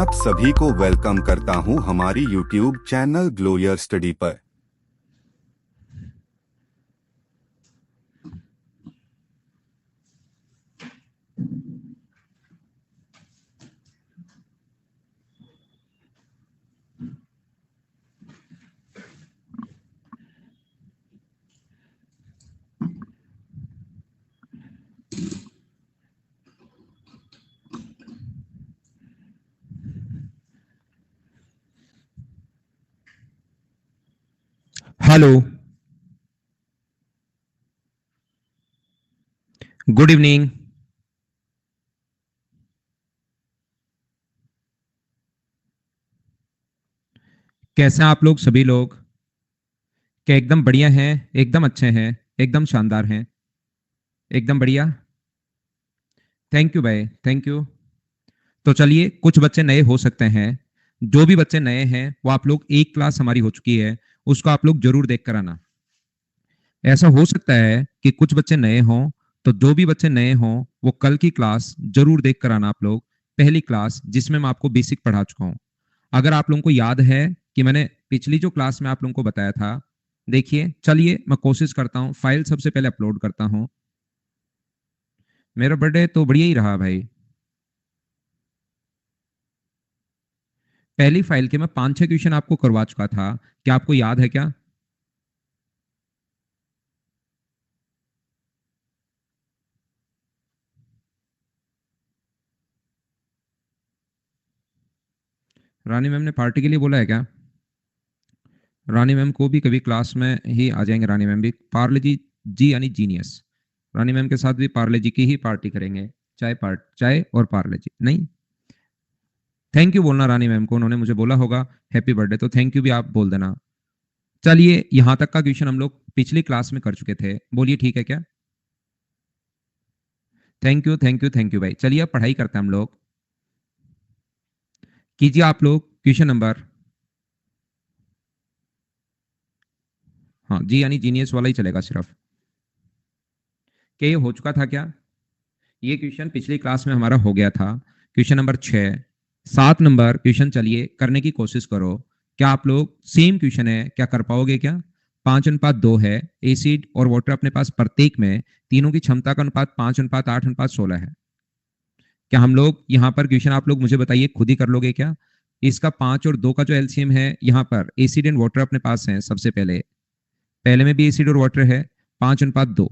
आप सभी को वेलकम करता हूं हमारी YouTube channel glow your study पर। Hello, good evening. कैसे हैं आप लोग सभी लोग? क्या एकदम बढ़िया हैं, एकदम अच्छे हैं, एकदम शानदार हैं, एकदम बढ़िया। थैंक यू भाई, थैंक यू। तो चलिए, कुछ बच्चे नए हो सकते हैं। जो भी बच्चे नए हैं वो आप लोग, एक क्लास हमारी हो चुकी है, उसको आप लोग जरूर देख कर आना। ऐसा हो सकता है कि कुछ बच्चे नए हों, तो जो भी बच्चे नए हों वो कल की क्लास जरूर देख कर आना आप लोग। पहली क्लास जिसमें मैं आपको बेसिक पढ़ा चुका हूं। अगर आप लोगों को याद है कि मैंने पिछली जो क्लास में आप लोगों को बताया था, देखिए चलिए मैं कोशिश करता हूँ, फाइल सबसे पहले अपलोड करता हूँ। मेरा बर्थडे तो बढ़िया ही रहा भाई। पहली फाइल के मैं 5-6 क्वेश्चन आपको करवा चुका था, क्या आपको याद है क्या? रानी मैम ने पार्टी के लिए बोला है क्या? रानी मैम को भी कभी क्लास में ही आ जाएंगे। रानी मैम भी पार्ले जी, जी यानी जीनियस। रानी मैम के साथ भी पार्ले जी की ही पार्टी करेंगे। चाय और पार्ले जी नहीं। थैंक यू बोलना रानी मैम को, उन्होंने मुझे बोला होगा हैप्पी बर्थडे, तो थैंक यू भी आप बोल देना। चलिए, यहां तक का क्वेश्चन हम लोग पिछली क्लास में कर चुके थे, बोलिए ठीक है क्या? Thank you, thank you, thank you भाई। चलिए अब पढ़ाई करते हैं हम लोग। कीजिए आप लोग क्वेश्चन नंबर, हाँ जी यानी जीनियस वाला ही चलेगा सिर्फ। क्या ये हो चुका था क्या? ये क्वेश्चन पिछली क्लास में हमारा हो गया था, क्वेश्चन नंबर 6। 7 नंबर क्वेश्चन चलिए करने की कोशिश करो। क्या आप लोग, सेम क्वेश्चन है, क्या कर पाओगे क्या? 5:2 है। एसिड और वाटर अपने पास प्रत्येक में, तीनों की क्षमता का अनुपात 5:8:16 है। क्या हम लोग यहाँ पर क्वेश्चन, आप लोग मुझे बताइए, खुद ही कर लोगे क्या? इसका 5 और 2 का जो एलसीएम है, यहाँ पर एसिड एंड वाटर अपने पास है। सबसे पहले पहले में भी एसिड और वाटर है, 5:2।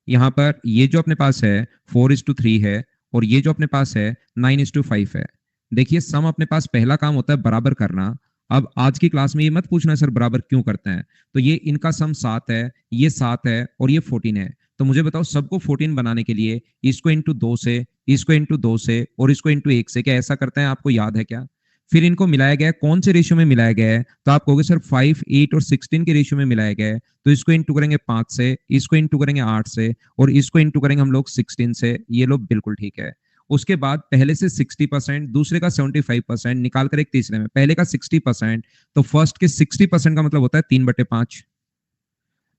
यहाँ पर ये जो अपने पास है 4:3 है, और ये जो अपने पास है 9:5 है। देखिए, सम अपने पास पहला काम होता है बराबर करना। अब आज की क्लास में ये मत पूछना सर बराबर क्यों करते हैं, तो ये इनका सम 7 है, ये 7 है और ये 14 है। तो मुझे बताओ, सबको 14 बनाने के लिए इसको इंटू 2 से, इसको इंटू 2 से और इसको इंटू 1 से, क्या ऐसा करते हैं? आपको याद है क्या? फिर इनको मिलाया गया है, कौन से रेशियो में मिलाया गया है? तो आप कहोगे सर 5, 8 और 16 के रेशियो में मिलाया गया है। तो इसको इंटू करेंगे 5 से, इसको इंटू करेंगे 8 से और इसको इंटू करेंगे हम लोग 16 से। ये लोग बिल्कुल ठीक है। उसके बाद पहले से 60%, दूसरे का 75% निकाल कर एक तीसरे में, पहले का 60%, तो फर्स्ट के 60% का मतलब होता है 3/5।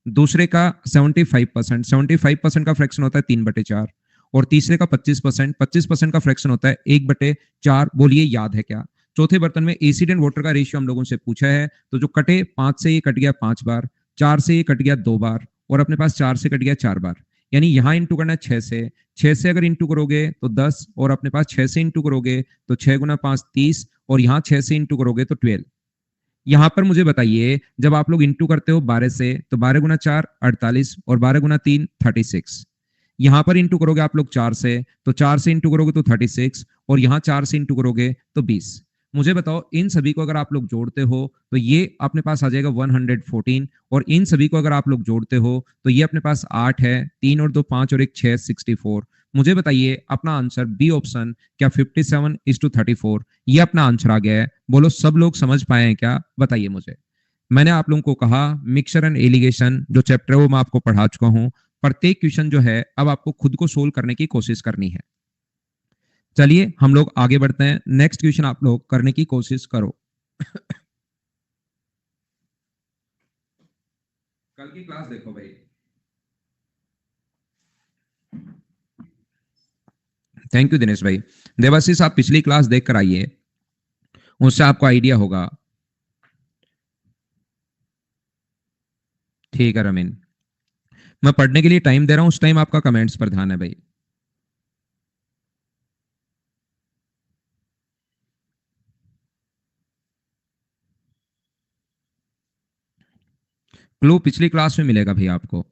दूसरे का 75%, 75% का फ्रैक्शन होता है 3/4। और तीसरे का 25%, 25% का फ्रैक्शन होता है 1/4। बोलिए याद है क्या? चौथे बर्तन में एसिड एंड वाटर का रेशियो हम लोगों से पूछा है, तो जो कटे 5 से ये कट गया 5 बार, 4 से ये कट गया 2 बार और अपने पास 4 से कट गया 4 बार। यानी यहां इंटू करना है 6 से। 6 से अगर इंटू करोगे तो 10 और अपने पास 6 से इंटू करोगे तो 6 × 5 30 और यहाँ 6 से इंटू करोगे तो 12। यहां पर मुझे बताइए, जब आप लोग इंटू करते हो 12 से, तो 12 × 4 48 और 12 × 3 36। यहां पर इंटू करोगे आप लोग 4 से, तो 4 से इंटू करोगे तो 36 और यहां 4 से इंटू करोगे तो 20। मुझे बताओ, इन सभी को अगर आप लोग जोड़ते हो तो ये अपने पास आ जाएगा 114, और इन सभी को अगर आप लोग जोड़ते हो तो ये अपने पास 8 है, 3 और 2 5 और 1 6 64। मुझे बताइए अपना आंसर बी ऑप्शन, क्या 57:34 ये अपना आंसर आ गया है? बोलो, सब लोग समझ पाए हैं क्या? बताइए मुझे। मैंने आप लोगों को कहा, मिक्सचर एंड एलिगेशन जो चैप्टर है वो मैं आपको पढ़ा चुका हूं। प्रत्येक क्वेश्चन जो है अब आपको खुद को सोल्व करने की कोशिश करनी है। चलिए हम लोग आगे बढ़ते हैं। नेक्स्ट क्वेश्चन आप लोग करने की कोशिश करो। कल की क्लास देखो भाई। थैंक यू दिनेश भाई। देवाशीष आप पिछली क्लास देख कर आइए, उससे आपको आइडिया होगा। ठीक है रमीन, मैं पढ़ने के लिए टाइम दे रहा हूं, उस टाइम आपका कमेंट्स पर ध्यान है भाई। क्लू पिछली क्लास में मिलेगा भैया आपको।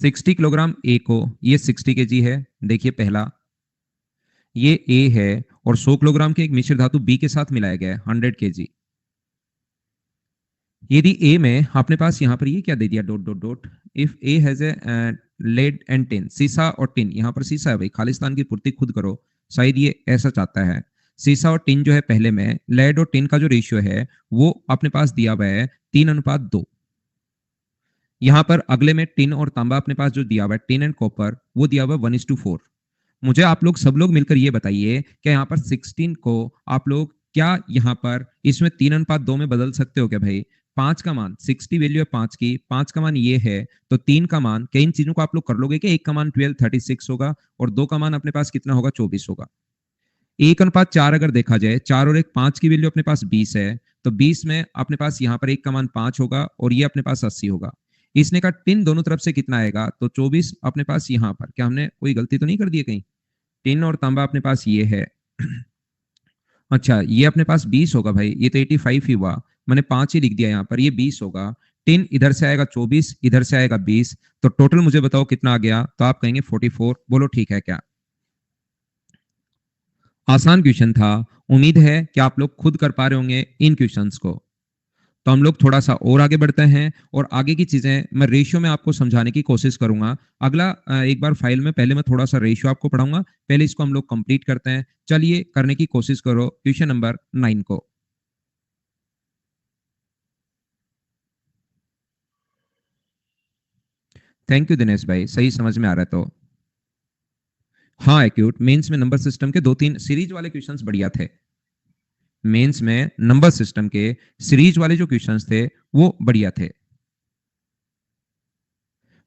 60 किलोग्राम ए को, ये 60 केजी है, देखिए पहला, ये ए है, और 100 किलोग्राम के एक मिश्र धातु बी के साथ मिलाया गया है 100 केजी। यदि ए में अपने पास यहां पर ये क्या दे दिया, dot dot dot, if a has a lead and tin, सीसा और टिन, यहां पर सीसा है भाई, खालिस्तान की पूर्ति खुद करो, शायद ये ऐसा चाहता है। सीसा और टिन जो है पहले में, लेड और टिन का जो रेशियो है वो अपने पास दिया हुआ है 3:2। यहां पर अगले में टिन और तांबा अपने पास जो दिया हुआ है, टिन एंड कॉपर, वो दिया हुआ है 1:4। मुझे आप लोग सब लोग मिलकर ये बताइए कि यहाँ पर 16 को आप लोग क्या यहाँ पर इसमें 3:2 में बदल सकते हो क्या भाई? 5 का मान, 60 वैल्यू है 5 की, 5 का मान ये है, तो 3 का मान, क्या इन चीजों को आप लोग कर लोगे कि 1 का मान 12 36 होगा और 2 का मान अपने पास कितना होगा, 24 होगा। 1:4 अगर देखा जाए, 4 और 1 5 की वैल्यू अपने पास 20 है, तो 20 में अपने पास यहाँ पर 1 का मान 5 होगा और ये अपने पास 80 होगा। इसने का टिन दोनों तरफ से कितना आएगा, तो 24 अपने पास यहाँ पर, क्या हमने कोई गलती तो नहीं कर दी है कहीं? टिन और तांबा अपने पास ये है। अच्छा, ये अपने पास 20 होगा भाई, ये तो 85 ही हुआ, मैंने 5 ही लिख दिया यहाँ पर, ये 20 होगा। टिन इधर से आएगा 24, इधर से आएगा 20, तो टोटल मुझे बताओ कितना आ गया, तो आप कहेंगे 44। बोलो ठीक है क्या? आसान क्वेश्चन था, उम्मीद है कि आप लोग खुद कर पा रहे होंगे इन क्वेश्चंस को। तो हम लोग थोड़ा सा और आगे बढ़ते हैं और आगे की चीजें मैं रेशियो में आपको समझाने की कोशिश करूंगा। अगला एक बार फाइल में पहले मैं थोड़ा सा रेशियो आपको पढ़ाऊंगा, पहले इसको हम लोग कंप्लीट करते हैं। चलिए करने की कोशिश करो क्वेश्चन नंबर 9 को। थैंक यू दिनेश भाई, सही समझ में आ रहा है तो। हाँ एक्यूट, मेंस में नंबर सिस्टम के 2-3 सीरीज वाले क्वेश्चंस बढ़िया थे। मेंस में नंबर सिस्टम के सीरीज वाले जो क्वेश्चंस थे वो बढ़िया थे।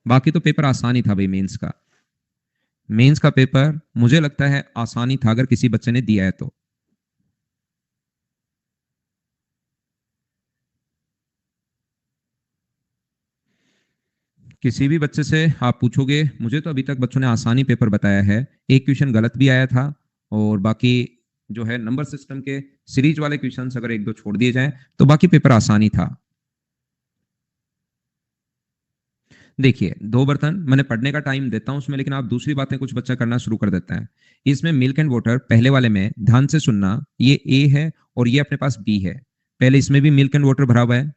बाकी तो पेपर आसान ही था भाई मेंस का। मेंस का पेपर मुझे लगता है आसान ही था अगर किसी बच्चे ने दिया है तो। किसी भी बच्चे से आप पूछोगे, मुझे तो अभी तक बच्चों ने आसानी पेपर बताया है। एक क्वेश्चन गलत भी आया था, और बाकी जो है नंबर सिस्टम के सीरीज वाले क्वेश्चंस अगर एक दो छोड़ दिए जाएं तो बाकी पेपर आसानी था। देखिए, दो बर्तन मैंने पढ़ने का टाइम देता हूं उसमें, लेकिन आप दूसरी बातें कुछ बच्चा करना शुरू कर देता है। इसमें मिल्क एंड वाटर पहले वाले में ध्यान से सुनना, ये ए है और ये अपने पास बी है। पहले इसमें भी मिल्क एंड वाटर भरा हुआ है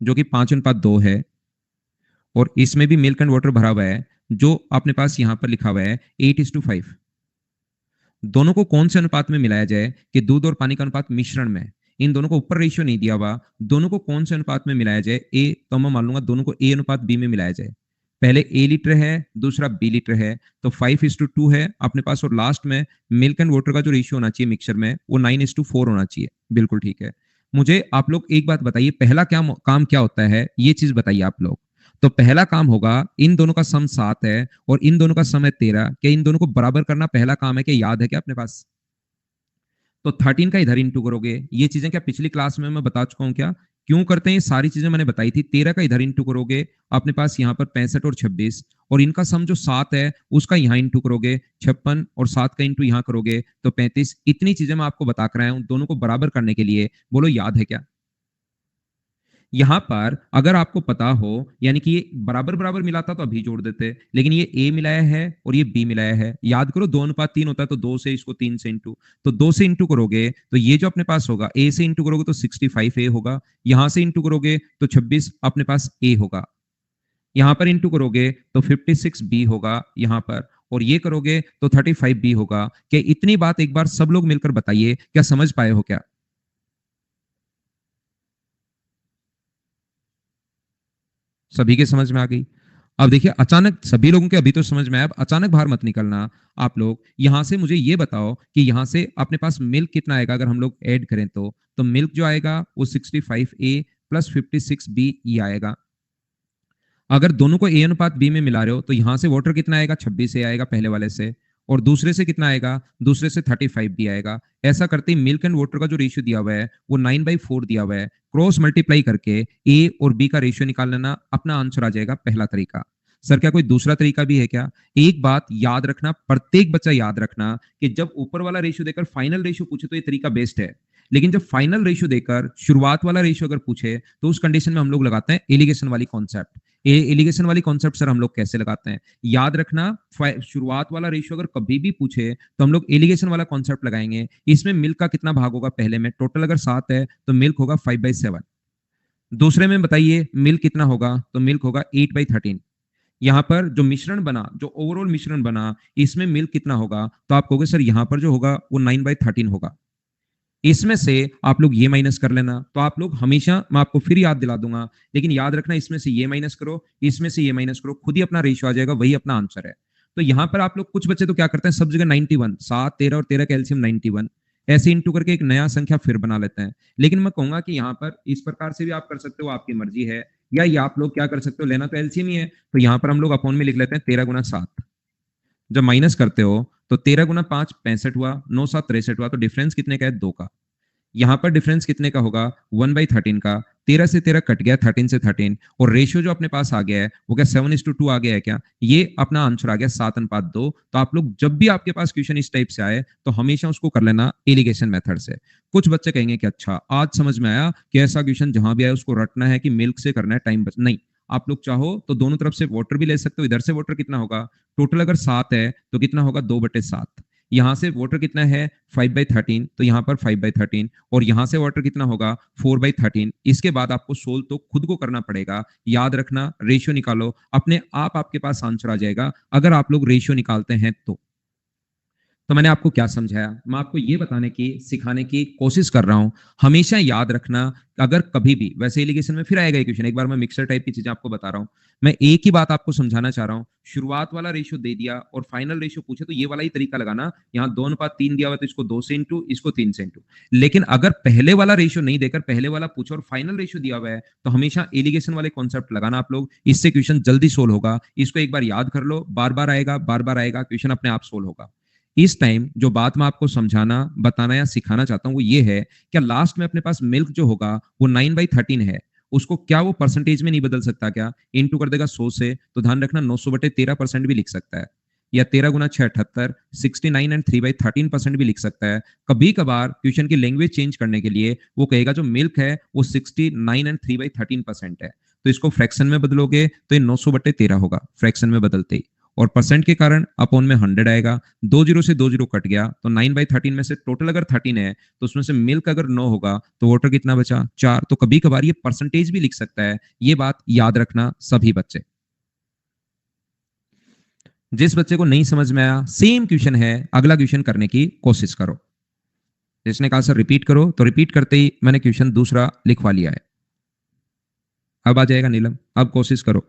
जो कि 5:2 है, और इसमें भी मिल्क एंड वाटर भरा हुआ है जो अपने पास यहां पर लिखा हुआ है 8:5। दोनों को कौन से अनुपात में मिलाया जाए कि दूध और पानी का अनुपात मिश्रण में, इन दोनों को ऊपर रेशियो नहीं दिया हुआ, दोनों को कौन से अनुपात में मिलाया जाए? ए तो मैं मान लूंगा दोनों को ए अनुपात बी में मिलाया जाए। पहले ए लीटर है, दूसरा बी लीटर है, तो 5:2 है अपने पास, और लास्ट में मिल्क एंड वाटर का जो रेशियो होना चाहिए मिक्सचर में वो 9:4 होना चाहिए। बिल्कुल ठीक है। मुझे आप लोग एक बात बताइए, पहला क्या काम क्या होता है, ये चीज बताइए आप लोग। तो पहला काम होगा, इन दोनों का सम 7 है और इन दोनों का सम है 13, क्या इन दोनों को बराबर करना पहला काम है? क्या याद है क्या अपने पास? तो 13 का इधर इंटू करोगे, ये चीजें क्या पिछली क्लास में मैं बता चुका हूं क्या? क्यों करते हैं ये सारी चीजें मैंने बताई थी। 13 का इधर इंटू करोगे, अपने पास यहाँ पर 65 और 26, और इनका सम जो 7 है उसका यहाँ इंटू करोगे, 56 और 7 का इंटू यहाँ करोगे तो 35। इतनी चीजें मैं आपको बता कर आया हूं दोनों को बराबर करने के लिए। बोलो याद है क्या? यहां पर अगर आपको पता हो, यानी कि ये बराबर बराबर मिलाता तो अभी जोड़ देते, लेकिन ये ए मिलाया है और ये बी मिलाया है। याद करो 2:3 होता है, तो 2 से इसको 3 से इंटू, तो 2 से इंटू करोगे तो ये जो अपने पास होगा, ए से इंटू करोगे तो 65 ए होगा, यहां से इंटू करोगे तो 26 अपने पास ए होगा, यहां पर इंटू करोगे तो 56 बी होगा यहां पर, और ये करोगे तो 35 बी होगा। क्या इतनी बात एक बार सब लोग मिलकर बताइए, क्या समझ पाए हो क्या? सभी के समझ में आ गई? अब देखिए, अचानक सभी लोगों के अभी तो समझ में आया, अब अचानक बाहर मत निकलना आप लोग। यहां से मुझे ये बताओ कि यहां से अपने पास मिल्क कितना आएगा अगर हम लोग ऐड करें तो मिल्क जो आएगा वो 65 ए प्लस 56 बी ये आएगा। अगर दोनों को ए अनुपात बी में मिला रहे हो तो यहां से वाटर कितना आएगा, 26 ए आएगा पहले वाले से, और दूसरे से कितना आएगा, दूसरे से 35 भी आएगा। ऐसा करते ही मिल्क एंड वाटर का जो रेशियो दिया हुआ है वो 9/4 दिया हुआ है, क्रॉस मल्टीप्लाई करके ए और बी का रेशियो निकाल लेना, अपना आंसर आ जाएगा। पहला तरीका। सर क्या कोई दूसरा तरीका भी है क्या? एक बात याद रखना, प्रत्येक बच्चा याद रखना कि जब ऊपर वाला रेशियो देकर फाइनल रेशियो पूछे तो ये तरीका बेस्ट है, लेकिन जब फाइनल रेशियो देकर शुरुआत वाला रेशियो अगर पूछे तो उस कंडीशन में हम लोग लगाते हैं एलिगेशन वाली कॉन्सेप्ट। एलिगेशन वाली कॉन्सेप्ट सर हम लोग कैसे लगाते हैं, याद रखना, शुरुआत वाला रेशियो अगर कभी भी पूछे तो हम लोग एलिगेशन वाला कॉन्सेप्ट लगाएंगे। इसमें मिल्क का कितना भाग होगा, पहले में टोटल अगर 7 है तो मिल्क होगा 5/7। दूसरे में बताइए मिल्क कितना होगा, तो मिल्क होगा 8/13। यहां पर जो मिश्रण बना, जो ओवरऑल मिश्रण बना, इसमें मिल्क कितना होगा, तो आप कहोगे सर यहां पर जो होगा वो 9/13 होगा। इसमें से आप लोग ये माइनस कर लेना, तो आप लोग हमेशा, मैं आपको फिर याद दिला दूंगा, लेकिन याद रखना इसमें से ये माइनस करो, इसमें से ये माइनस करो, खुद ही अपना रेशियो आ जाएगा, वही अपना आंसर है। तो यहां पर आप लोग, कुछ बच्चे तो क्या करते हैं, सब जगह 91, 7, 13 और 13 का एलसीएम 91, ऐसे इंटू करके एक नया संख्या फिर बना लेते हैं। लेकिन मैं कहूंगा कि यहाँ पर इस प्रकार से भी आप कर सकते हो, आपकी मर्जी है, या ये आप लोग क्या कर सकते हो, लेना तो एलसीएम ही है, तो यहाँ पर हम लोग अपॉन में लिख लेते हैं 13 गुना 7। जब माइनस करते हो तो 13 गुना 5 65 हुआ, 9 7 63 हुआ, तो डिफरेंस कितने का है, 2 का। यहां पर डिफरेंस कितने का होगा, 1/13 का। 13 से 13 कट गया, 13 से 13, और रेशियो जो अपने पास आ गया है वो क्या 7:2 आ गया है क्या, ये अपना आंसर आ गया 7:2। तो आप लोग जब भी आपके पास क्वेश्चन इस टाइप से आए तो हमेशा उसको कर लेना एलिगेशन मेथड से। कुछ बच्चे कहेंगे कि अच्छा आज समझ में आया कि ऐसा क्वेश्चन जहां भी आए उसको रटना है कि मिल्क से करना है, टाइम बच नहीं। आप लोग चाहो तो दोनों तरफ से वाटर भी ले सकते हो। इधर से वाटर कितना होगा, टोटल अगर 7 है तो कितना होगा, 2/7। यहां से वाटर कितना है 5/13, तो यहां पर 5/13, और यहां से वाटर कितना होगा 4/13। इसके बाद आपको सोल्व तो खुद को करना पड़ेगा, याद रखना, रेशियो निकालो, अपने आप आपके पास आंसर आ जाएगा अगर आप लोग रेशियो निकालते हैं तो मैंने आपको क्या समझाया, मैं आपको ये बताने की, सिखाने की कोशिश कर रहा हूं। हमेशा याद रखना, अगर कभी भी, वैसे एलिगेशन में फिर आएगा एक क्वेश्चन, एक बार मैं मिक्सर टाइप की चीजें आपको बता रहा हूं, मैं एक ही बात आपको समझाना चाह रहा हूं। शुरुआत वाला रेशियो दे दिया और फाइनल रेशियो पूछे तो ये वाला ही तरीका लगाना। यहाँ 2:3 दिया हुआ तो इसको 2 से इंटू, इसको 3 से इंटू। लेकिन अगर पहले वाला रेशियो नहीं देकर पहले वाला पूछो और फाइनल रेशियो दिया हुआ है तो हमेशा एलिगेशन वाले कॉन्सेप्ट लगाना आप लोग, इससे क्वेश्चन जल्दी सोल्व होगा। इसको एक बार याद कर लो, बार बार आएगा, बार बार आएगा, क्वेश्चन अपने आप सोल्व होगा। इस टाइम जो बात मैं आपको समझाना, बताना या सिखाना चाहता हूं वो ये है, क्या लास्ट में अपने पास मिल्क जो होगा वो 9/13 है, उसको क्या वो परसेंटेज में नहीं बदल सकता क्या, इनटू कर देगा 100 से, तो ध्यान रखना 900/13% भी लिख सकता है, या 13 गुना 6 78, 69 एंड 3/13% भी लिख सकता है। कभी कभार क्वेश्चन की लैंग्वेज चेंज करने के लिए वो कहेगा जो मिल्क है वो 69 एंड 3/13% है, तो इसको फ्रैक्शन में बदलोगे तो ये 900/13 होगा फ्रैक्शन में बदलते ही, और परसेंट के कारण अपॉन में 100 आएगा। 2 जीरो से 2 जीरो कट गया, तो 9/13 में से टोटल अगर 13 है तो उसमें से मिल्क अगर 9 होगा तो वाटर कितना बचा, 4। तो कभी कभार ये परसेंटेज भी लिख सकता है, ये बात याद रखना सभी बच्चे। जिस बच्चे को नहीं समझ में आया, सेम क्वेश्चन है, अगला क्वेश्चन करने की कोशिश करो। जिसने कहा सर रिपीट करो, तो रिपीट करते ही मैंने क्वेश्चन दूसरा लिखवा लिया है। अब आ जाएगा नीलम, अब कोशिश करो।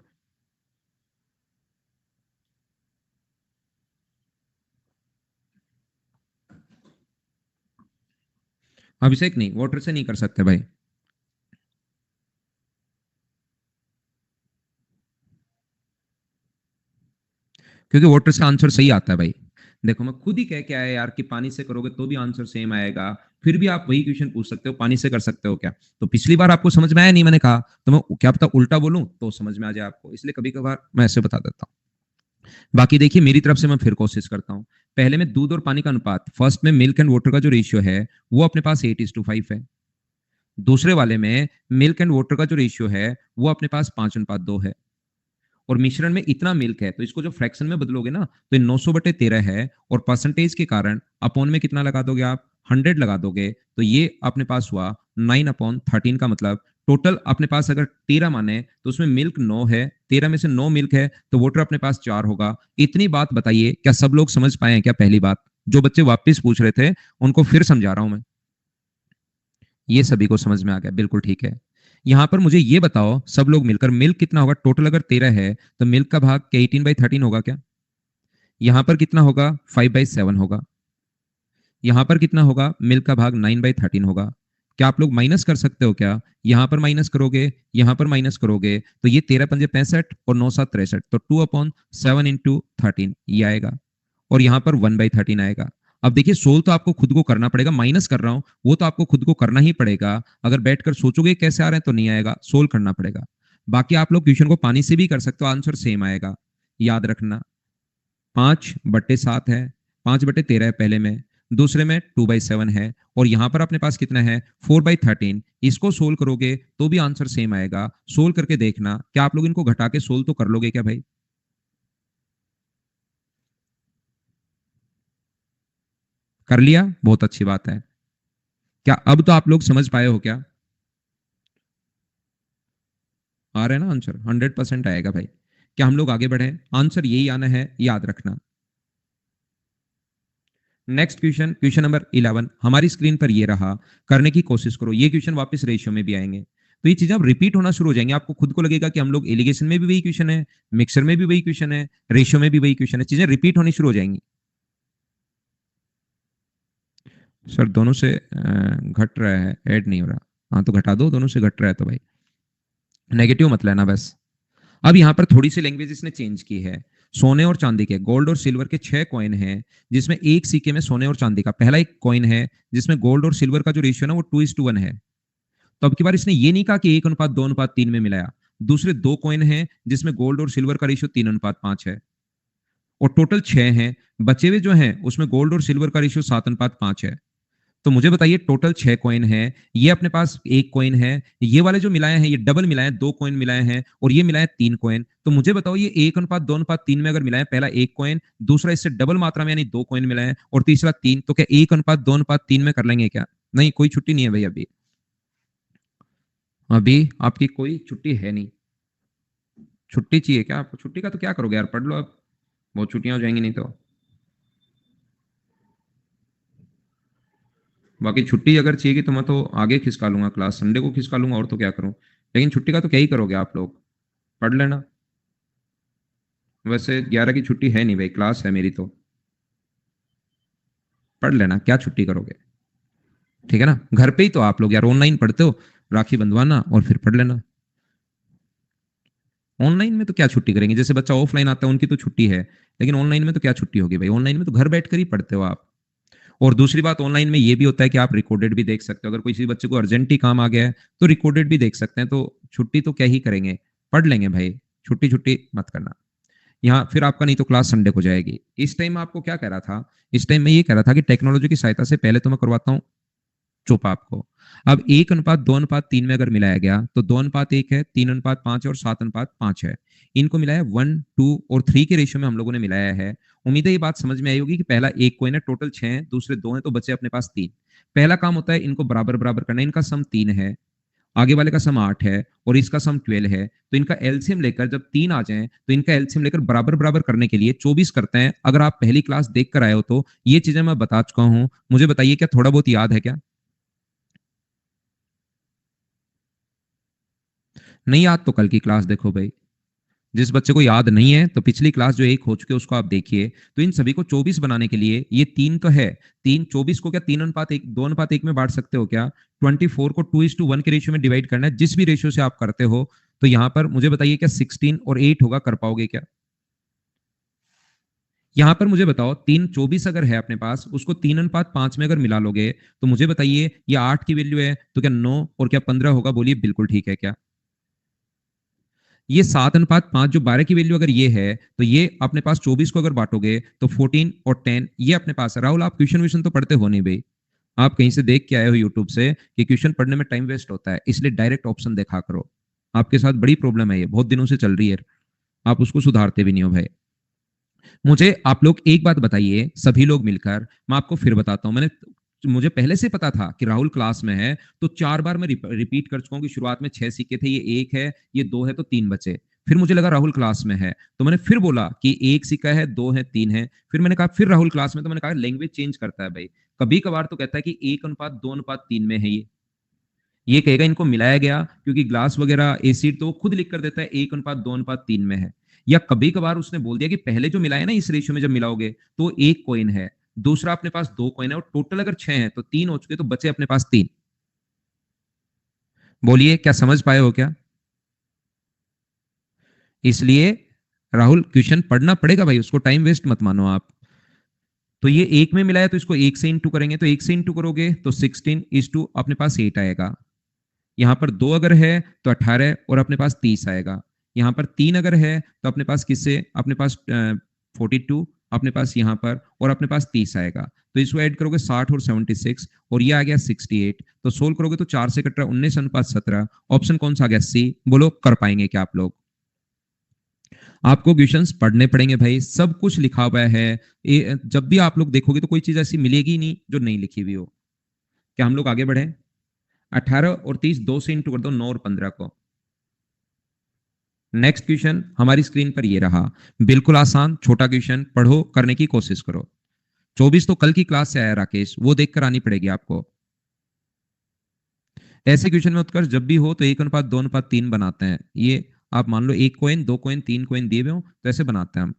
अभिषेक नहीं, वाटर से नहीं कर सकते भाई। क्योंकि वाटर से आंसर सही आता है भाई। देखो मैं खुद ही कह के आया यार कि पानी से करोगे तो भी आंसर सेम आएगा, फिर भी आप वही क्वेश्चन पूछ सकते हो पानी से कर सकते हो क्या। तो पिछली बार आपको समझ में आया नहीं, मैंने कहा तो मैं क्या पता उल्टा बोलूं तो समझ में आ जाए आपको, इसलिए कभी कभार मैं ऐसे बता देता हूँ। बाकी देखिए मेरी तरफ से मैं फिर कोशिश करता हूँ। पहले में दूध और पानी का अनुपात, फर्स्ट में मिल्क एंड वाटर का जो रेशियो है वो अपने पास 8:5 है। दूसरे वाले में मिल्क एंड वाटर का जो रेशियो है वो अपने पास 5:2 है। और मिश्रण में इतना मिल्क है तो इसको जो फ्रैक्शन में बदलोगे ना तो ये 900/13 है, और परसेंटेज के कारण अपॉन में कितना लगा दोगे आप, 100 लगा दोगे, तो ये अपने पास हुआ 9/13 का मतलब टोटल अपने पास अगर 13 माने तो उसमें मिल्क 9 है, 13 में से 9 मिल्क है तो वाटर अपने पास 4 होगा। इतनी बात बताइए क्या सब लोग समझ पाए हैं क्या? पहली बात, जो बच्चे वापस पूछ रहे थे उनको फिर समझा रहा हूं मैं। ये सभी को समझ में आ गया, बिल्कुल ठीक है। यहां पर मुझे ये बताओ सब लोग मिलकर, मिल्क कितना होगा, टोटल अगर 13 है तो मिल्क का भाग 18/13 होगा क्या? यहां पर कितना होगा, 5/7 होगा। यहां पर कितना होगा, मिल्क का भाग 9/13 होगा। क्या आप लोग माइनस कर सकते हो क्या? यहां पर माइनस करोगे, यहां पर माइनस करोगे, तो ये 13 पंजे 65 और 9 7 63, तो 2/7 इंटू 13 ये आएगा। और यहां पर 1/13 आएगा। अब देखिए सोल्व तो आपको खुद को करना पड़ेगा, माइनस कर रहा हूं वो तो आपको खुद को करना ही पड़ेगा। अगर बैठकर सोचोगे कैसे आ रहे हैं तो नहीं आएगा, सोल्व करना पड़ेगा। बाकी आप लोग क्वेश्चन को पानी से भी कर सकते हो, आंसर सेम आएगा, याद रखना। 5/7 है, 5/13 है पहले में, दूसरे में 2/7 है, और यहां पर अपने पास कितना है 4/13। इसको सोल्व करोगे तो भी आंसर सेम आएगा। सोल्व करके देखना, क्या आप लोग इनको घटा के सोल्व तो कर लोगे क्या भाई? कर लिया, बहुत अच्छी बात है। क्या अब तो आप लोग समझ पाए हो क्या? आ रहा है ना आंसर? 100% आएगा भाई। क्या हम लोग आगे बढ़े? आंसर यही आना है, याद रखना। नेक्स्ट क्वेश्चन, क्वेश्चन नंबर 11 हमारी स्क्रीन पर ये रहा। करने की कोशिश करो। ये क्वेश्चन वापस रेशियो में भी आएंगे, तो ये चीजें अब रिपीट होना शुरू हो जाएंगे। आपको खुद को लगेगा कि हम लोग एलिगेशन में भी वही क्वेश्चन है, मिक्सर में भी वही क्वेश्चन है, रेशियो में भी वही क्वेश्चन है, चीजें रिपीट होनी शुरू हो जाएंगी। सर दोनों से घट रहा है, ऐड नहीं हो रहा। हाँ तो घटा दो, दोनों से घट रहा है तो भाई नेगेटिव मत लेना बस। अब यहाँ पर थोड़ी सी लैंग्वेज इसने चेंज की है। सोने और चांदी के, गोल्ड और सिल्वर के 6 कॉइन हैं, जिसमें एक सिक्के में सोने और चांदी का पहला एक कॉइन है जिसमें गोल्ड और सिल्वर का जो रेशियो ना वो 2:1 है। तो अब की बार इसने ये नहीं कहा कि 1:2:3 में मिलाया। दूसरे 2 कॉइन हैं जिसमें गोल्ड और सिल्वर का रेशियो 3:5 है, और टोटल 6 हैं। बचे हुए जो हैं उसमें गोल्ड और सिल्वर का रेशियो 7:5 है। तो मुझे बताइए टोटल 6 कॉइन है, ये अपने पास एक कॉइन है, ये वाले जो मिलाए हैं ये डबल मिलाए हैं, 2 कॉइन मिलाए हैं, और ये मिलाए 3 कॉइन। तो मुझे बताओ ये 1:2:3 में अगर मिलाए, पहला एक कॉइन, दूसरा इससे डबल मात्रा में यानी 2 कॉइन मिलाए हैं, और तीसरा 3, तो क्या 1:2:3 में कर लेंगे क्या? नहीं, कोई छुट्टी नहीं है भाई। अभी अभी आपकी कोई छुट्टी है नहीं। छुट्टी चाहिए क्या आपको? छुट्टी का तो क्या करोगे यार, पढ़ लो अब, बहुत छुट्टियां हो जाएंगी नहीं तो। बाकी छुट्टी अगर चाहिए तो मैं तो आगे खिसका लूंगा, क्लास संडे को खिसका लूंगा, और तो क्या करूं। लेकिन छुट्टी का तो क्या ही करोगे आप लोग, पढ़ लेना। वैसे 11 की छुट्टी है नहीं भाई, क्लास है मेरी तो। पढ़ लेना, क्या छुट्टी करोगे? ठीक है ना, घर पे ही तो आप लोग यार ऑनलाइन पढ़ते हो, राखी बंधवाना और फिर पढ़ लेना। ऑनलाइन में तो क्या छुट्टी करेंगे, जैसे बच्चा ऑफलाइन आता है उनकी तो छुट्टी है, लेकिन ऑनलाइन में तो क्या छुट्टी होगी भाई? ऑनलाइन में तो घर बैठ कर ही पढ़ते हो आप। और दूसरी बात, ऑनलाइन में ये भी होता है कि आप रिकॉर्डेड भी देख सकते हो। अगर किसी बच्चे को अर्जेंट ही काम आ गया है तो रिकॉर्डेड भी देख सकते हैं। तो छुट्टी तो क्या ही करेंगे, पढ़ लेंगे भाई। छुट्टी छुट्टी मत करना। यहाँ फिर आपका नहीं तो क्लास संडे को जाएगी। इस टाइम आपको क्या कह रहा था? इस टाइम मैं ये कह रहा था कि टेक्नोलॉजी की सहायता से पहले तो मैं करवाता हूँ चुप आपको। अब 1:2:3 में अगर मिलाया गया तो 2:1 है, 3:5 है, और 7:5 है। इनको मिलाया 1, 2 और 3 के रेशियो में हम लोगों ने मिलाया है। उम्मीद है ये बात समझ में आई होगी कि पहला एक कोइन है, टोटल 6 है, दूसरे 2 हैं, तो बचे अपने पास 3। पहला काम होता है इनको बराबर बराबर करना। इनका सम 3 है, आगे वाले का सम 8 है, और इसका सम 12 है। तो इनका एलसीएम लेकर जब 3 आ जाए तो इनका एलसीएम लेकर बराबर बराबर करने के लिए 24 करते हैं। अगर आप पहली क्लास देख कर आए हो तो ये चीजें मैं बता चुका हूं। मुझे बताइए क्या थोड़ा बहुत याद है क्या? नहीं याद तो कल की क्लास देखो भाई। जिस बच्चे को याद नहीं है तो पिछली क्लास जो एक हो चुकी है उसको आप देखिए। तो इन सभी को 24 बनाने के लिए ये 3 तो है, 3 24 को क्या 3:1 2:1 में बांट सकते हो क्या? 24 को 2:1 के रेशियो में डिवाइड करना है, जिस भी रेशियो से आप करते हो। तो यहां पर मुझे बताइए क्या 16 और 8 होगा, कर पाओगे क्या? यहां पर मुझे बताओ 3:24 अगर है अपने पास, उसको 3:5 में अगर मिला लोगे तो मुझे बताइए ये 8 की वैल्यू है तो क्या 9 और क्या 15 होगा? बोलिए बिल्कुल ठीक है क्या? ये 7:5 जो 12 की वैल्यू अगर ये है तो ये अपने पास 24 को अगर बांटोगे तो 14 और 10 ये अपने पास है। राहुल आप क्वेश्चन व्यूशन तो पढ़ते हो नहीं भाई, आप कहीं से देख के आए हो यूट्यूब से कि क्वेश्चन पढ़ने में टाइम वेस्ट होता है, इसलिए डायरेक्ट ऑप्शन देखा करो। आपके साथ बड़ी प्रॉब्लम है, ये बहुत दिनों से चल रही है, आप उसको सुधारते भी नहीं हो भाई। मुझे आप लोग एक बात बताइए, सभी लोग मिलकर, मैं आपको फिर बताता हूं। मुझे पहले से पता था कि राहुल क्लास में है, तो 4 बार मैं रिपीट कर चुका हूं कि शुरुआत में 6 सिक्के थे, ये एक है, ये 2 है, तो 3 बचे। फिर मुझे लगा राहुल क्लास में है तो मैंने फिर बोला कि एक सिक्का है, 2 है, 3 है। फिर मैंने कहा फिर राहुल क्लास में, तो मैंने कहा लैंग्वेज चेंज करता है भाई। कभी कभार तो कहता है कि 1:2:3 में है ये कहेगा इनको मिलाया गया, क्योंकि ग्लास वगैरह एसिड तो वो खुद लिख कर देता है 1:2:3 में है। या कभी कभार उसने बोल दिया कि पहले जो मिलाया ना इस रेशियो में जब मिलाओगे तो एक कॉइन है, दूसरा अपने पास 2 कॉइन है, और टोटल अगर 6 है तो 3 हो चुके, तो बचे अपने पास 3। बोलिए क्या समझ पाए हो क्या? इसलिए राहुल क्वेश्चन पढ़ना पड़ेगा भाई, उसको टाइम वेस्ट मत मानो आप। तो ये एक में मिला है तो इसको एक से इंटू करेंगे, तो एक से इंटू करोगे तो 16 अपने पास 8 आएगा। यहां पर 2 अगर है तो 18 और अपने पास 30 आएगा। यहां पर 3 अगर है तो अपने पास किससे, अपने पास 42 अपने पास यहां पर, और अपने पास 30 आएगा। तो इसको ऐड करोगे 60 और 76 और ये आ गया 68। तो सोल्व करोगे तो 4 से कट रहा 19:17। ऑप्शन कौन सा आ गया? सी। बोलो कर पाएंगे क्या आप लोग? आपको क्वेश्चंस पढ़ने पड़ेंगे भाई, सब कुछ लिखा हुआ है। जब भी आप लोग देखोगे तो कोई चीज ऐसी मिलेगी नहीं जो नहीं लिखी हुई हो। क्या हम लोग आगे बढ़े? 18 और 30 2 से इंटू कर दो 9 और 15 को। नेक्स्ट क्वेश्चन हमारी स्क्रीन पर ये रहा, बिल्कुल आसान छोटा क्वेश्चन, पढ़ो, करने की कोशिश करो। 24 तो कल की क्लास से आया राकेश, वो देखकर आनी पड़ेगी आपको। ऐसे क्वेश्चन में उत्कर्ष जब भी हो तो 1:2:3 बनाते हैं। ये आप मान लो 1 कॉइन 2 कॉइन 3 कॉइन दिए हुए हो तो ऐसे बनाते हैं हम।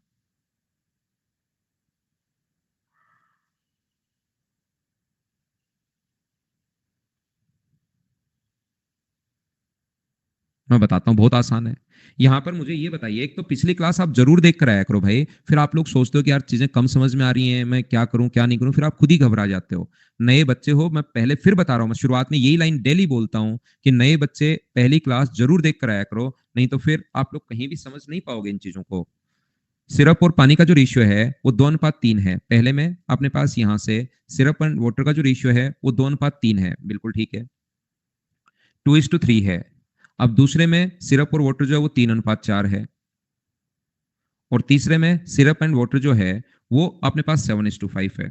मैं बताता हूँ, बहुत आसान है। यहाँ पर मुझे ये बताइए, एक तो पिछली क्लास आप जरूर देख कर आया करो भाई, फिर आप लोग सोचते हो कि यार चीजें कम समझ में आ रही हैं, मैं क्या करूं क्या नहीं करूं, फिर आप खुद ही घबरा जाते हो। नए बच्चे हो, मैं पहले फिर बता रहा हूँ, मैं शुरुआत में यही लाइन डेली बोलता हूँ कि नए बच्चे पहली क्लास जरूर देख कर आया करो, नहीं तो फिर आप लोग कहीं भी समझ नहीं पाओगे इन चीजों को। सिरप और पानी का जो रेशियो है वो 2:3 है। पहले में अपने पास यहाँ से सिरप एंड वाटर का जो रेशियो है वो 2:3 है, बिल्कुल ठीक है। 2:3 है। अब दूसरे में सिरप और वाटर जो है वो 3:4 है। और तीसरे में सिरप एंड वाटर जो है वो अपने पास 7:5 है।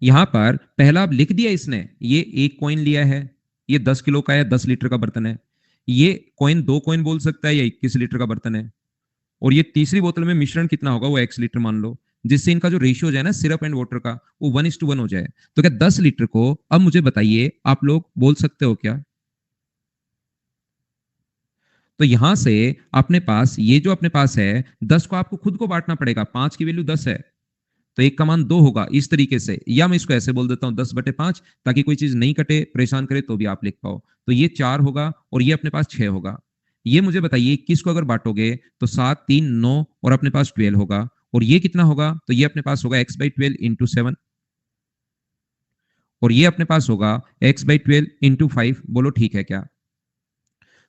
यहां पर पहला अब लिख दिया इसने, ये एक कॉइन लिया है, ये 10 किलो का है, 10 लीटर का बर्तन है। ये कॉइन 2 कॉइन बोल सकता है या 21 लीटर का बर्तन है। और ये तीसरी बोतल में मिश्रण कितना होगा, वो एक्स लीटर मान लो, जिससे इनका जो रेशियो हो जाए ना सिरप एंड वाटर का, वो 1:1 हो जाए। तो क्या 10 लीटर को, अब मुझे बताइए आप लोग बोल सकते हो क्या? तो यहां से अपने पास ये जो अपने पास है 10 को आपको खुद को बांटना पड़ेगा, 5 की वैल्यू 10 है तो एक का मान 2 होगा इस तरीके से, या मैं इसको ऐसे बोल देता हूं 10/5, ताकि कोई चीज नहीं कटे परेशान करे तो भी आप लिख पाओ। तो ये 4 होगा और ये अपने पास 6 होगा। ये मुझे बताइए 21 को अगर बांटोगे तो 7 3 9 और अपने पास 12 होगा। और ये कितना होगा, तो ये अपने पास होगा x/12 इंटू 7। और ये अपने पास होगा x/12 इंटू 5। बोलो ठीक है क्या?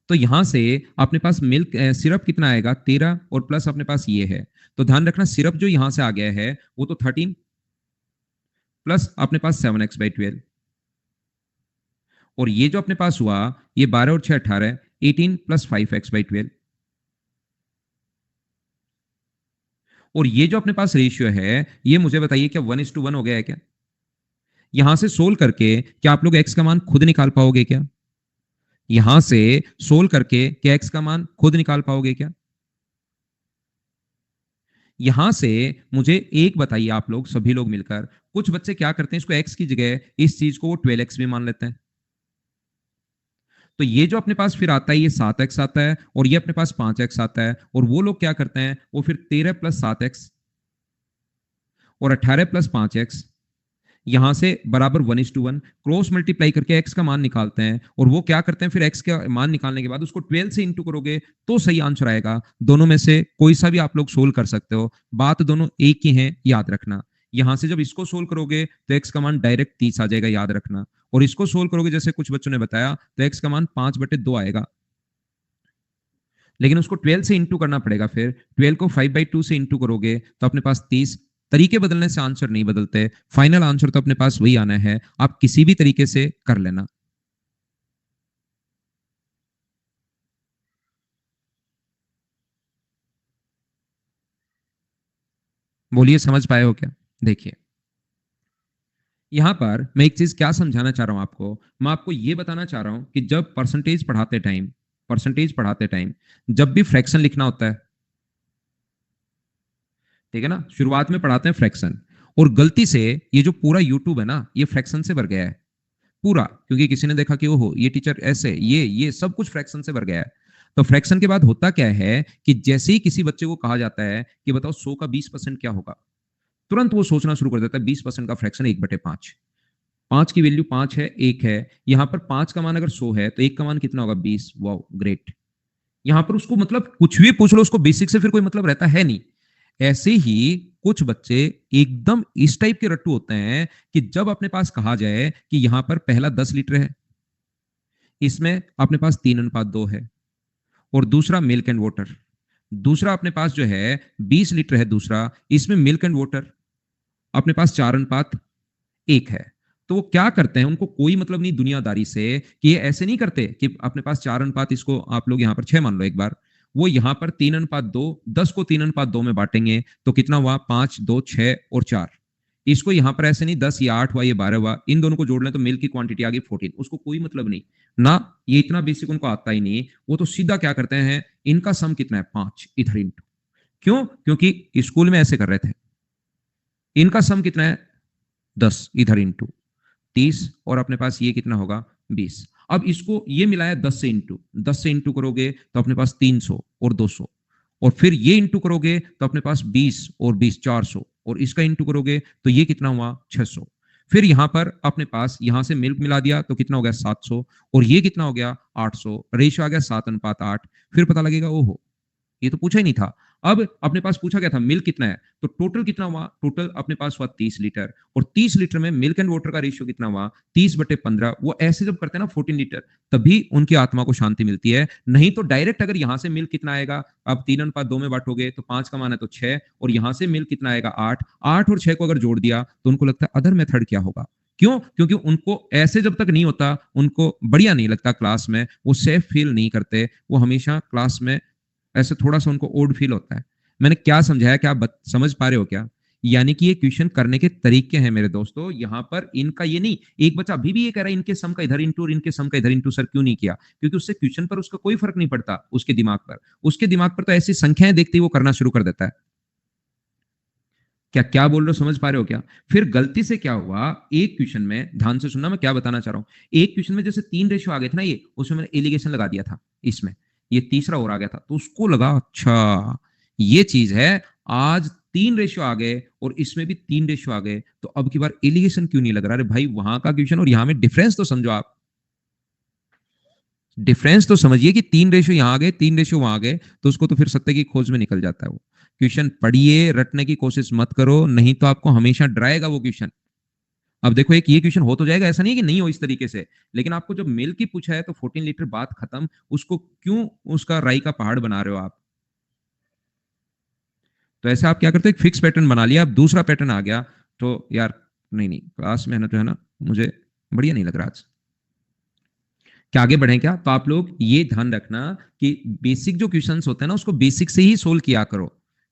तो यहां से अपने पास मिल्क सिरप कितना आएगा 13, और प्लस अपने पास ये है। तो ध्यान रखना सिरप जो यहां से आ गया है वो तो 13 प्लस अपने पास 7x/12। और ये जो अपने पास हुआ ये 12 और 6 18, 18 प्लस 5x/12। और ये जो अपने पास रेशियो है ये मुझे बताइए क्या 1:1 हो गया है क्या? यहां से सोल्व करके क्या आप लोग x का मान खुद निकाल पाओगे क्या? यहां से सोल्व करके क्या x का मान खुद निकाल पाओगे क्या? यहां से मुझे एक बताइए आप लोग सभी लोग मिलकर, कुछ बच्चे क्या करते हैं, इसको x की जगह इस चीज को वो 12x भी मान लेते हैं। तो ये जो अपने पास फिर आता है ये 7x आता है, और ये अपने पास 5x आता है, और वो लोग क्या करते हैं, वो फिर 13 प्लस 7x और 18 प्लस 5x यहां से बराबर 1:1 क्रॉस मल्टीप्लाई करके x का मान निकालते हैं। और वो क्या करते हैं, फिर x का मान निकालने के बाद उसको 12 से इंटू करोगे तो सही आंसर आएगा। दोनों में से कोई सा भी आप लोग सोल्व कर सकते हो, बात दोनों एक ही है, याद रखना। यहां से जब इसको सोल्व करोगे तो x का मान डायरेक्ट 30 आ जाएगा, याद रखना। और इसको सोल्व करोगे जैसे कुछ बच्चों ने बताया तो x का मान 5/2 आएगा। लेकिन उसको 12 से इंटू करना पड़ेगा, फिर 12 को 5/2 से इंटू करोगे तो अपने पास 30। तरीके बदलने से आंसर नहीं बदलते, फाइनल आंसर तो अपने पास वही आना है, आप किसी भी तरीके से कर लेना। बोलिए समझ पाए हो क्या? देखिए यहां पर मैं एक चीज क्या समझाना चाह रहा हूं आपको, मैं आपको यह बताना चाह रहा हूं कि जब परसेंटेज पढ़ाते टाइम जब भी फ्रैक्शन लिखना होता है, ठीक है ना, शुरुआत में पढ़ाते हैं फ्रैक्शन, और गलती से ये जो पूरा यूट्यूब है ना ये फ्रैक्शन से भर गया है पूरा, क्योंकि किसी ने देखा कि ओहो ये टीचर ऐसे, ये सब कुछ फ्रैक्शन से भर गया है। तो फ्रैक्शन के बाद होता क्या है कि जैसे ही किसी बच्चे को कहा जाता है कि बताओ 100 का 20% क्या होगा, तुरंत वो सोचना शुरू कर देता है 20% का फ्रैक्शन 1/5। 5 की वैल्यू 5 है, 1 है। यहां पर 5 का मान अगर 100 है तो 1 का मान कितना होगा 20। Wow great. यहां पर उसको मतलब कुछ भी पूछ लो उसको बेसिक से फिर कोई मतलब रहता है नहीं। ऐसे ही कुछ बच्चे एकदम इस टाइप के रट्टू होते हैं कि जब अपने पास कहा जाए कि यहां पर पहला 10 लीटर है, इसमें अपने पास 3:2 है, और दूसरा मिल्क एंड वाटर, दूसरा अपने पास जो है 20 लीटर है, दूसरा इसमें मिल्क एंड वाटर अपने पास 4:1 है। तो वो क्या करते हैं, उनको कोई मतलब नहीं दुनियादारी से, कि ये ऐसे नहीं करते कि अपने पास 4:, इसको आप लोग यहाँ पर 6 मान लो एक बार, वो यहाँ पर 3:2, 10 को 3:2 में बांटेंगे तो कितना हुआ, 5, 2, 6 और 4। इसको यहाँ पर ऐसे नहीं 10 या 8 हुआ, ये 12 हुआ, इन दोनों को जोड़ लें तो मिल्क की क्वांटिटी आ गई 14। उसको कोई मतलब नहीं ना, ये इतना बेसिक उनको आता ही नहीं। वो तो सीधा क्या करते हैं, इनका सम कितना है 5, इधर इंटू, क्यों, क्योंकि स्कूल में ऐसे कर रहे थे। इनका सम कितना है 10, इधर इंटू 30, और अपने पास ये कितना होगा 20। अब इसको ये मिलाया 10 से इंटू करोगे तो अपने पास 300 और 200, और फिर ये इंटू करोगे तो अपने पास 20 और 20 400, और इसका इंटू करोगे तो ये कितना हुआ 600। फिर यहां पर अपने पास यहां से मिल्क मिला दिया तो कितना हो गया 700, और ये कितना हो गया 800, रेशियो आ गया 7:8। फिर पता लगेगा ओहो ये तो पूछा ही नहीं था। अब अपने पास पूछा गया था मिल्क कितना है, तो टोटल कितना हुआ, टोटल अपने पास हुआ 30 लीटर, और 30 लीटर में मिल्क एंड वाटर का रेशियो कितना हुआ 30/15। वो ऐसे जब करते हैं ना 14 लीटर, तभी उनकी आत्मा को शांति मिलती है। नहीं तो डायरेक्ट अगर यहां से मिल्क कितना आएगा, अब 3:2 में बांटोगे तो 5 का मान है तो 6, और यहां से मिल्क कितना आएगा 8, 8 और 6 को अगर जोड़ दिया तो उनको लगता है अदर मेथड क्या होगा। क्यों, क्योंकि उनको ऐसे जब तक नहीं होता उनको बढ़िया नहीं लगता, क्लास में वो सेफ फील नहीं करते, वो हमेशा क्लास में ऐसे थोड़ा सा उनको ओड फील होता है। मैंने क्या समझाया, क्या आप समझ पा रहे हो क्या? यानी कि ये क्वेश्चन करने के तरीके हैं मेरे दोस्तों। यहाँ पर इनका ये नहीं, एक बच्चा अभी भी ये कह रहा है इनके सम का इधर इंटू और इनके सम का इधर इंटू, सर क्यों नहीं किया? क्योंकि उससे क्वेश्चन पर उसका कोई फर्क नहीं पड़ता, उसके दिमाग पर, उसके दिमाग पर तो ऐसी संख्याएं देखते ही वो करना शुरू कर देता है। क्या क्या बोल रहे हो, समझ पा रहे हो क्या? फिर गलती से क्या हुआ, एक क्वेश्चन में ध्यान से सुनना मैं क्या बताना चाह रहा हूं, एक क्वेश्चन में जैसे 3 रेशियो आ गए थे ना, ये उसमें मैंने एलिगेशन लगा दिया था, इसमें ये तीसरा और आ गया था, तो उसको लगा अच्छा ये चीज है, आज 3 रेशियो आ गए और इसमें भी 3 रेशियो आ गए, तो अब की बार एलिगेशन क्यों नहीं लग रहा? अरे भाई वहां का क्वेश्चन और यहां में डिफरेंस तो समझो आप, डिफरेंस तो समझिए कि 3 रेशियो यहां आ गए 3 रेशियो वहां आ गए, तो उसको तो फिर सत्य की खोज में निकल जाता है वो क्वेश्चन। पढ़िए, रटने की कोशिश मत करो, नहीं तो आपको हमेशा डराएगा वो क्वेश्चन। अब देखो एक ये क्वेश्चन हो तो जाएगा, ऐसा नहीं है कि नहीं हो इस तरीके से, लेकिन आपको जब मिल्क की पूछा है तो 14 लीटर बात खत्म, उसको क्यों उसका राई का पहाड़ बना रहे हो आप? तो ऐसे आप क्या करते हो, एक फिक्स पैटर्न बना लिया, अब दूसरा पैटर्न आ गया तो यार नहीं नहीं, क्लास में है ना जो है ना, मुझे बढ़िया नहीं लग रहा आज। क्या आगे बढ़े क्या? तो आप लोग ये ध्यान रखना कि बेसिक जो क्वेश्चंस होते हैं ना उसको बेसिक से ही सोल्व किया करो,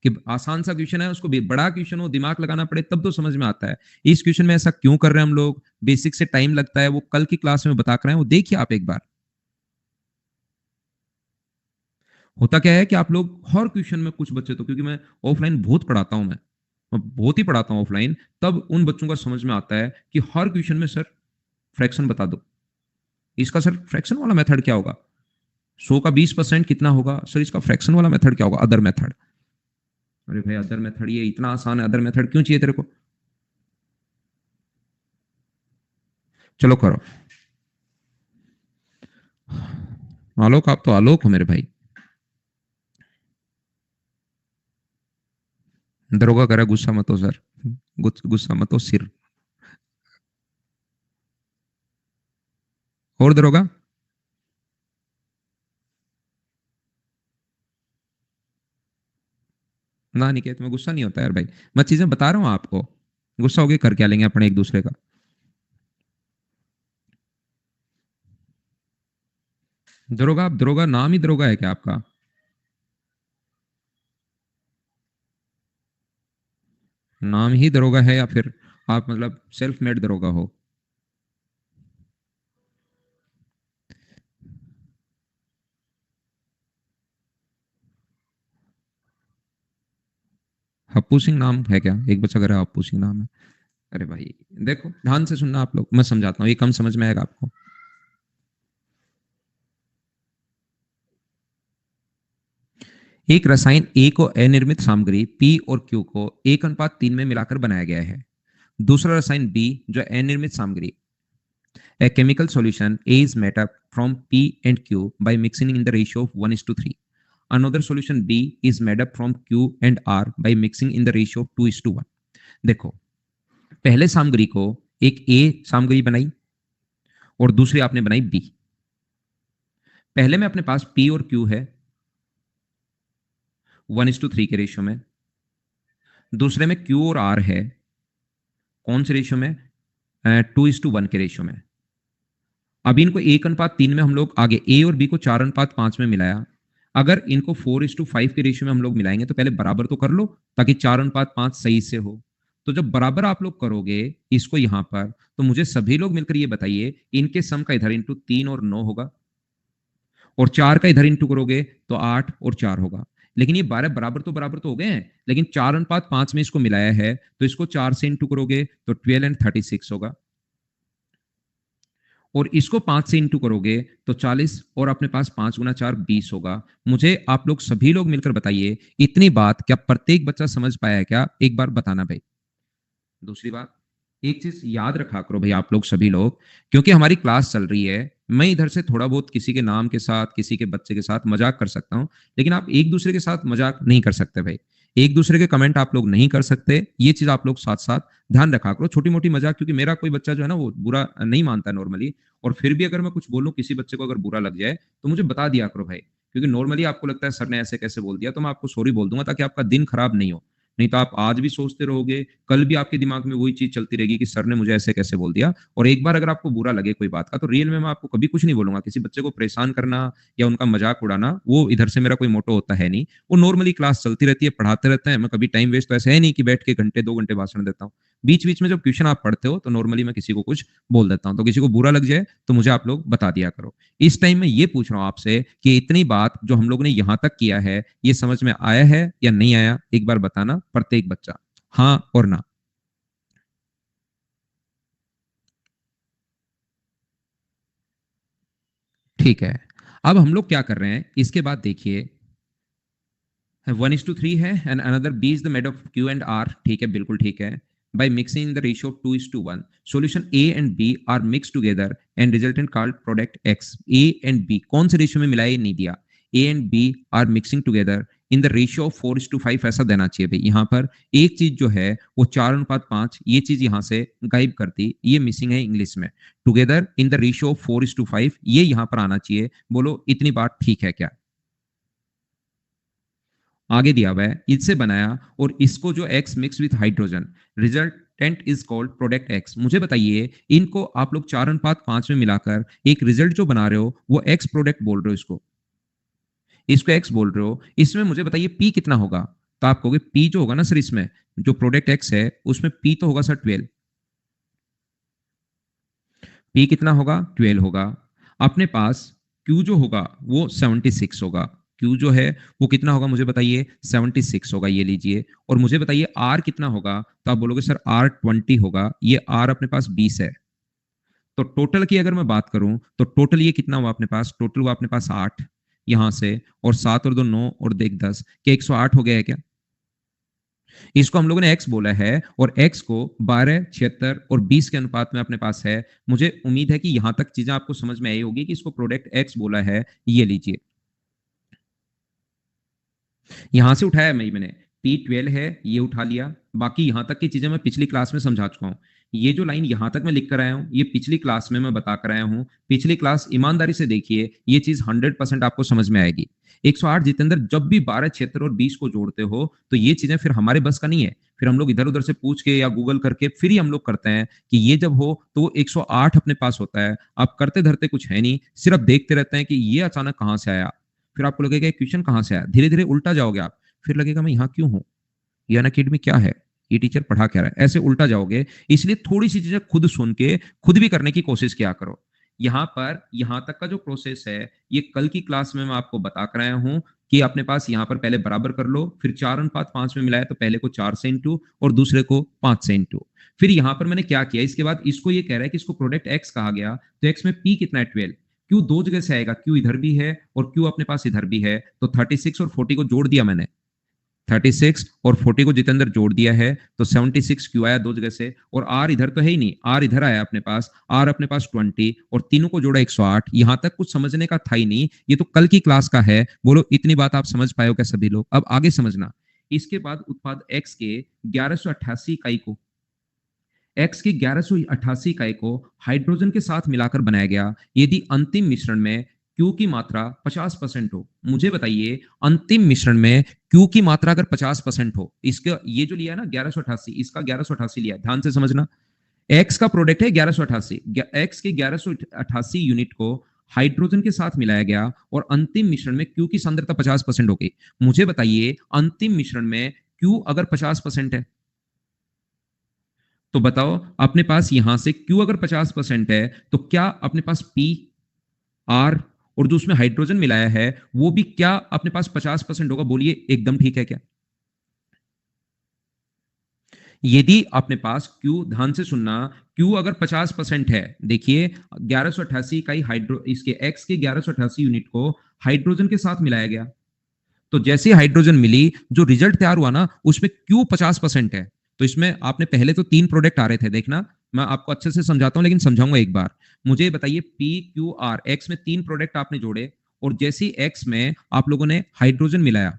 कि आसान सा क्वेश्चन है उसको बड़ा क्वेश्चन हो दिमाग लगाना पड़े तब तो समझ में आता है। इस क्वेश्चन में ऐसा क्यों कर रहे हैं हम लोग, बेसिक से टाइम लगता है, वो कल की क्लास में बता कर रहे हैं, वो देखिए आप एक बार। होता क्या है कि आप लोग हर क्वेश्चन में, कुछ बच्चे तो, क्योंकि मैं ऑफलाइन बहुत पढ़ाता हूं, मैं बहुत ही पढ़ाता हूं ऑफलाइन, तब उन बच्चों का समझ में आता है कि हर क्वेश्चन में सर फ्रैक्शन बता दो, इसका सर फ्रैक्शन वाला मेथड क्या होगा, 100 का 20% कितना होगा सर, इसका फ्रैक्शन वाला मेथड क्या होगा, अदर मेथड। अरे भाई अदर मेथड, ये इतना आसान है, अदर मेथड क्यों चाहिए तेरे को? चलो करो। आलोक, आप तो आलोक हो मेरे भाई। दरोगा करा गुस्सा मत हो सर, गुस्सा मत हो सिर। और दरोगा, ना निकेत में गुस्सा नहीं होता यार भाई, मैं चीजें बता रहा हूँ आपको, गुस्सा हो गया कर क्या लेंगे अपने एक दूसरे का। दरोगा, आप दरोगा, नाम ही दरोगा है क्या आपका? नाम ही दरोगा है या फिर आप मतलब सेल्फ मेड दरोगा हो? हप्पू सिंह नाम है क्या? एक बच्चा कह रहा है हप्पू सिंह नाम है। अरे भाई देखो ध्यान से सुनना आप लोग, मैं समझाता हूँ, ये कम समझ में आएगा आपको। एक रसायन ए को अनिर्मित सामग्री पी और क्यू को 1:3 में मिलाकर बनाया गया है। दूसरा रसायन बी जो अनिर्मित सामग्री, a chemical solution A is made up from P and Q by mixing in the ratio of 1:3. Another solution B is made up from Q and R by mixing in the ratio of 2:1. देखो, पहले सामग्री को एक A सामग्री बनाई और दूसरी आपने बनाई B। पहले में अपने पास P और Q है 1:3 के रेशियो में, दूसरे में Q और R है कौन से रेशियो में, 2:1 के रेशियो में। अभी इनको 1:3 में हम लोग आगे A और B को 4:5 में मिलाया। अगर इनको 4:5 के रेशियो में हम लोग मिलाएंगे तो पहले बराबर तो कर लो ताकि 4:5 सही से हो। तो जब बराबर आप लोग करोगे इसको यहां पर, तो मुझे सभी लोग मिलकर ये बताइए इनके सम का इधर इंटू 3 और 9 होगा, और 4 का इधर इंटू करोगे तो 8 और 4 होगा। लेकिन ये 12 बराबर तो हो गए हैं, लेकिन 4:5 में इसको मिलाया है तो इसको 4 से इंटू करोगे तो 12 एंड 36 होगा, और इसको 5 से इंटू करोगे तो 40, और अपने पास 5 गुना 4 20 होगा। मुझे आप लोग सभी लोग मिलकर बताइए इतनी बात क्या प्रत्येक बच्चा समझ पाया है क्या, एक बार बताना भाई। दूसरी बात, एक चीज याद रखा करो भाई आप लोग सभी लोग, क्योंकि हमारी क्लास चल रही है, मैं इधर से थोड़ा बहुत किसी के नाम के साथ किसी के बच्चे के साथ मजाक कर सकता हूं, लेकिन आप एक दूसरे के साथ मजाक नहीं कर सकते भाई। एक दूसरे के कमेंट आप लोग नहीं कर सकते, ये चीज आप लोग साथ साथ ध्यान रखा करो। छोटी मोटी मजाक, क्योंकि मेरा कोई बच्चा जो है ना वो बुरा नहीं मानता नॉर्मली, और फिर भी अगर मैं कुछ बोलूं किसी बच्चे को अगर बुरा लग जाए तो मुझे बता दिया करो भाई, क्योंकि नॉर्मली आपको लगता है सर ने ऐसे कैसे बोल दिया, तो मैं आपको सॉरी बोल दूंगा ताकि आपका दिन खराब नहीं हो। नहीं तो आप आज भी सोचते रहोगे, कल भी आपके दिमाग में वही चीज चलती रहेगी कि सर ने मुझे ऐसे कैसे बोल दिया। और एक बार अगर आपको बुरा लगे कोई बात का, तो रियल में मैं आपको कभी कुछ नहीं बोलूंगा। किसी बच्चे को परेशान करना या उनका मजाक उड़ाना, वो इधर से मेरा कोई मोटो होता है नहीं। वो नॉर्मली क्लास चलती रहती है, पढ़ाते रहते हैं, मैं कभी टाइम वेस्ट तो ऐसे है नहीं कि बैठ के घंटे 2 घंटे भाषण देता हूँ। बीच बीच में जब क्वेश्चन आप पढ़ते हो तो नॉर्मली मैं किसी को कुछ बोल देता हूँ, तो किसी को बुरा लग जाए तो मुझे आप लोग बता दिया करो। इस टाइम में ये पूछ रहा हूँ आपसे कि इतनी बात जो हम लोग ने यहां तक किया है, ये समझ में आया है या नहीं आया, एक बार बताना प्रत्येक बच्चा, हाँ और ना। ठीक है, अब हम लोग क्या कर रहे हैं इसके बाद देखिए, 1:3 है and another B is the made of Q and R। ठीक है, बिल्कुल ठीक है। By mixing the ratio of 2:1, solution A and B are mixed together and resultant called product X। A and B कौन से रेशियो में मिलाया, नहीं दिया। A and B are mixing together in the ratio of 4:5 ऐसा देना चाहिए भाई। यहाँ पर एक चीज जो है वो 4:5, ये चीज यहाँ से गायब कर दी, ये मिसिंग है इंग्लिश में। Together in the ratio of 4:5, ये यहाँ पर आना चाहिए। बोलो इतनी बात ठीक है क्या। आगे दिया हुआ है, इससे बनाया और इसको जो X mix with hydrogen, resultant is called product X। मुझे बताइए इनको आप लोग 4:5 में मिलाकर एक रिजल्ट जो बना रहे हो वो X प्रोडक्ट बोल रहे हो, इसको X बोल रहे हो। इसमें मुझे बताइए P कितना होगा, तो आप कहोगे P जो होगा ना सर, इसमें जो प्रोडक्ट X है उसमें P तो होगा सर 12। P कितना होगा, 12 होगा। अपने पास Q जो होगा वो 76 होगा। Q जो है वो कितना होगा मुझे बताइए, 76 होगा, ये लीजिए। और मुझे बताइए R कितना होगा, तो आप बोलोगे सर R 20 होगा। ये R अपने पास 20 है। तो टोटल की अगर मैं बात करूं तो टोटल ये कितना हुआ अपने पास, टोटल हुआ अपने पास 8 यहां से, और 7 और 2 9 और देख 10, क्या 108 हो गया है क्या। इसको हम लोगों ने x बोला है, और x को 12, 76 और 20 के अनुपात में अपने पास है। मुझे उम्मीद है कि यहां तक चीजें आपको समझ में आई होगी कि इसको प्रोडक्ट x बोला है। ये लीजिए, यहां से उठाया मैंने P12 है, ये उठा लिया। बाकी यहां तक की चीजें मैं पिछली क्लास में समझा चुका हूं। ये जो लाइन यहां तक मैं लिख कर आया हूं, ये पिछली क्लास में मैं बता कर आया हूं। पिछली क्लास ईमानदारी से देखिए, ये चीज 100% आपको समझ में आएगी। 108 जितेंद्र, जब भी 12, 76 और 20 को जोड़ते हो तो ये चीजें फिर हमारे बस का नहीं है। फिर हम लोग इधर उधर से पूछ के या गूगल करके फिर ही हम लोग करते हैं कि ये जब हो तो 108 अपने पास होता है। आप करते धरते कुछ है नहीं, सिर्फ देखते रहते हैं कि ये अचानक कहां से आया। फिर आपको लगेगा क्वेश्चन कहां से आया, धीरे धीरे उल्टा जाओगे आप, फिर लगेगा मैं यहाँ क्यों हूँ, ये अनअकैडमी क्या है, ये टीचर पढ़ा क्या रहा है, ऐसे उल्टा जाओगे। इसलिए थोड़ी सी चीजें खुद सुन के खुद भी करने की कोशिश किया करो। यहाँ पर यहाँ तक का जो प्रोसेस है ये कल की क्लास में मैं आपको बता कर आया हूँ कि अपने पास यहाँ पर पहले बराबर कर लो, फिर 4:5 में मिलाया तो पहले को 4 से इंटू और दूसरे को 5 से इंटू। फिर यहाँ पर मैंने क्या किया, इसके बाद इसको ये कह रहा है कि इसको प्रोडक्ट एक्स कहा गया, तो एक्स में पी कितना है 12। क्यू दो जगह से आएगा, क्यू इधर भी है और क्यू अपने पास इधर भी है, तो 36 और 40 को जोड़ दिया मैंने। 36 और 40 को जितेंद्र जोड़ दिया है तो 76 क्यों आया दो जगह से, और आर इधर तो है ही नहीं, आर इधर आया अपने पास, आर अपने पास 20 और तीनों को जोड़ा 108। यहां तक कुछ समझने का था ही नहीं, ये तो कल की क्लास का है। बोलो इतनी बात आप समझ पाए हो क्या सभी लोग? अब आगे समझना। इसके बाद उत्पाद एक्स के 1188 इकाई को, एक्स की 1188 इकाई को हाइड्रोजन के साथ मिलाकर बनाया गया। यदि अंतिम मिश्रण में क्यू की मात्रा 50% हो, मुझे बताइए अंतिम मिश्रण में क्यू की मात्रा अगर 50% हो, इसका ये जो लिया है ना 1188, इसका 1188 लिया है, ध्यान से समझना। एक्स का प्रोडक्ट है 1188, एक्स के 1188 यूनिट को हाइड्रोजन के साथ मिलाया गया और अंतिम मिश्रण में क्यू की सांद्रता 50% हो गई। मुझे बताइए अंतिम मिश्रण में क्यू अगर 50% है तो बताओ अपने पास यहां से क्यू अगर 50% है तो क्या अपने पास पी आर और जो उसमें हाइड्रोजन मिलाया है वो भी क्या अपने पास 50% होगा? बोलिए एकदम ठीक है क्या? यदि अपने पास क्यू, ध्यान से सुनना, क्यू अगर 50% है, देखिए 1188 इकाई हाइड्रो, इसके एक्स के 1188 यूनिट को हाइड्रोजन के साथ मिलाया गया, तो जैसे हाइड्रोजन मिली जो रिजल्ट तैयार हुआ ना उसमें क्यू 50% है। तो इसमें आपने पहले तो 3 प्रोडक्ट आ रहे थे, देखना मैं आपको अच्छे से समझाता हूं लेकिन समझाऊंगा एक बार। मुझे बताइए पी क्यू आर, एक्स में 3 प्रोडक्ट आपने जोड़े और जैसे ही एक्स में आप लोगों ने हाइड्रोजन मिलाया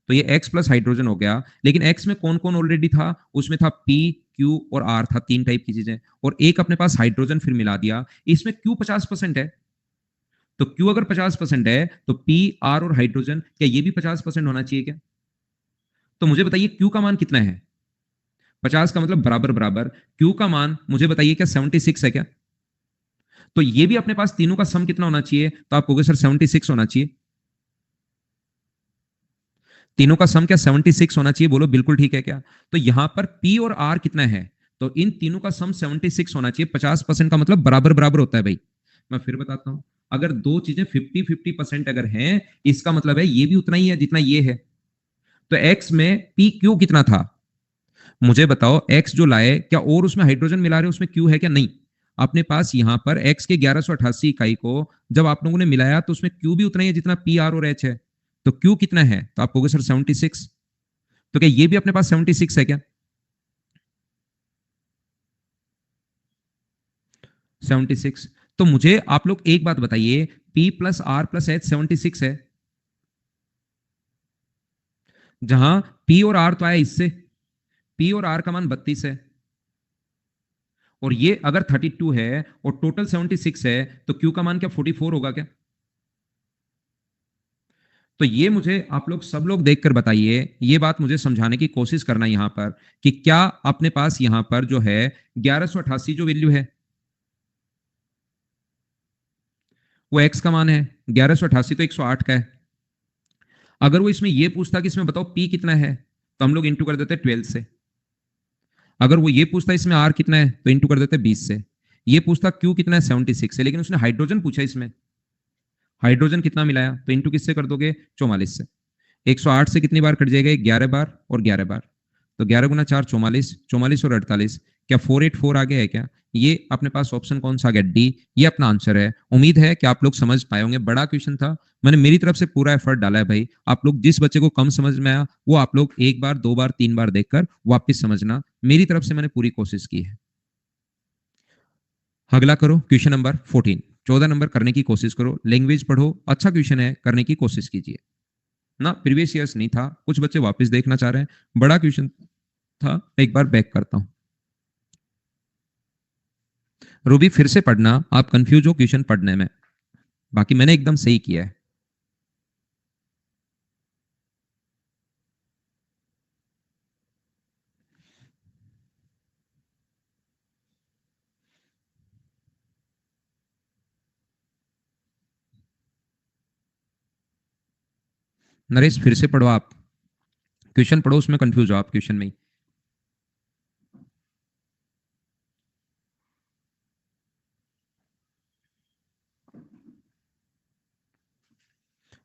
तो ये एक्स प्लस हाइड्रोजन हो गया। लेकिन एक्स में कौन कौन ऑलरेडी था? उसमें था पी क्यू और आर था, 3 टाइप की चीजें, और एक अपने पास हाइड्रोजन फिर मिला दिया। इसमें क्यू 50% है, तो क्यू अगर 50% है तो पी आर और हाइड्रोजन क्या ये भी 50% होना चाहिए क्या? तो मुझे बताइए क्यू का मान कितना है? 50 का मतलब बराबर बराबर, क्यू का मान मुझे बताइए क्या 76 है क्या? तो ये भी अपने पास तीनों का सम कितना होना चाहिए? तो आप कहोगे सर 76 होना चाहिए। तीनों का सम क्या 76 होना चाहिए? बोलो बिल्कुल ठीक है क्या? तो यहां पर पी और आर कितना है? तो इन तीनों का सम 76 होना चाहिए। 50% का मतलब बराबर बराबर होता है भाई। मैं फिर बताता हूं, अगर दो चीजें 50-50% अगर हैं, इसका मतलब है ये भी उतना ही है जितना ये है। तो एक्स में पी क्यू कितना था? मुझे बताओ एक्स जो लाए क्या और उसमें हाइड्रोजन मिला रहे उसमें क्यू है क्या? नहीं। अपने पास यहां पर एक्स के 1188 इकाई को जब आप लोगों ने मिलाया तो उसमें क्यू भी उतना ही है जितना पी आर और एच है। तो क्यू कितना है? तो आप कहोगे सर 76। तो क्या ये भी अपने पास 76 है क्या? 76। तो मुझे आप लोग एक बात बताइए, P plus R plus H 76 है, जहां पी और आर तो आया इससे, पी और आर का मान 32 है, और ये अगर 32 है और टोटल 76 है तो क्यू का मान क्या 44 होगा क्या? तो ये मुझे आप लोग सब लोग देखकर बताइए, ये बात मुझे समझाने की कोशिश करना यहां पर कि क्या अपने पास यहां पर जो है 1188 जो वैल्यू है वो एक्स का मान है। 1188 तो 108 का है। अगर वो इसमें ये पूछता कि इसमें बताओ पी कितना है तो हम लोग इंटू कर देते 12 से। अगर वो ये पूछता इसमें आर कितना है तो इंटू कर देते 20 से। ये पूछता क्यू कितना है 76 से, लेकिन उसने हाइड्रोजन पूछा, इसमें हाइड्रोजन कितना मिलाया तो इंटू किससे कर दोगे 44 से। 108 से कितनी बार कट जाएगा? 11 बार और 11 बार, तो 11 गुना 4 44, 44 और 48, क्या 484 आ गया है क्या? ये अपने पास ऑप्शन कौन सा आ गया? डी। ये अपना आंसर है। उम्मीद है कि आप लोग समझ पाए होंगे, बड़ा क्वेश्चन था, मैंने मेरी तरफ से पूरा एफर्ट डाला है भाई। आप लोग जिस बच्चे को कम समझ में आया वो आप लोग एक बार, दो बार, तीन बार देखकर वापस समझना, मेरी तरफ से मैंने पूरी कोशिश की है। अगला करो क्वेश्चन नंबर 14, 14 नंबर करने की कोशिश करो, लैंग्वेज पढ़ो, अच्छा क्वेश्चन है, करने की कोशिश कीजिए ना। प्रीवियस ईयर्स नहीं था, कुछ बच्चे वापस देखना चाह रहे हैं, बड़ा क्वेश्चन था, एक बार बैक करता हूं। रूबी फिर से पढ़ना, आप कंफ्यूज हो क्वेश्चन पढ़ने में, बाकी मैंने एकदम सही किया है। नरेश फिर से पढ़ो, आप क्वेश्चन पढ़ो, उसमें कंफ्यूज हो आप क्वेश्चन में ही।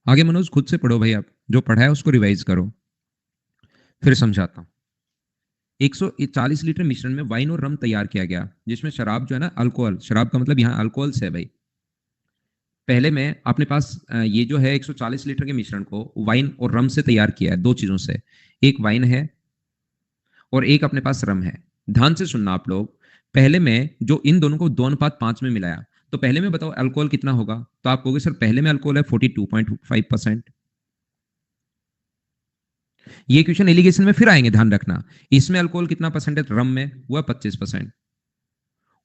आगे मनोज खुद से पढ़ो भाई, आप जो पढ़ा है उसको रिवाइज करो, फिर समझाता हूँ। 140 लीटर मिश्रण में वाइन और रम तैयार किया गया, जिसमें शराब जो है ना, अल्कोहल, शराब का मतलब यहाँ अल्कोहल से है भाई, पहले में अपने पास ये जो है 140 लीटर के मिश्रण को वाइन और रम से तैयार किया है, दो चीजों से। एक वाइन है और एक अपने पास रम है। ध्यान से सुनना आप लोग। पहले में जो इन दोनों को 2:5 में मिलाया, तो पहले में बताओ अल्कोहल कितना होगा? तो आप कहोगे सर पहले में अल्कोहल है 42.5%। ये क्वेश्चन एलिगेशन में फिर आएंगे, ध्यान रखना। इसमें अल्कोहल कितना परसेंट है रम में? वो है 25%।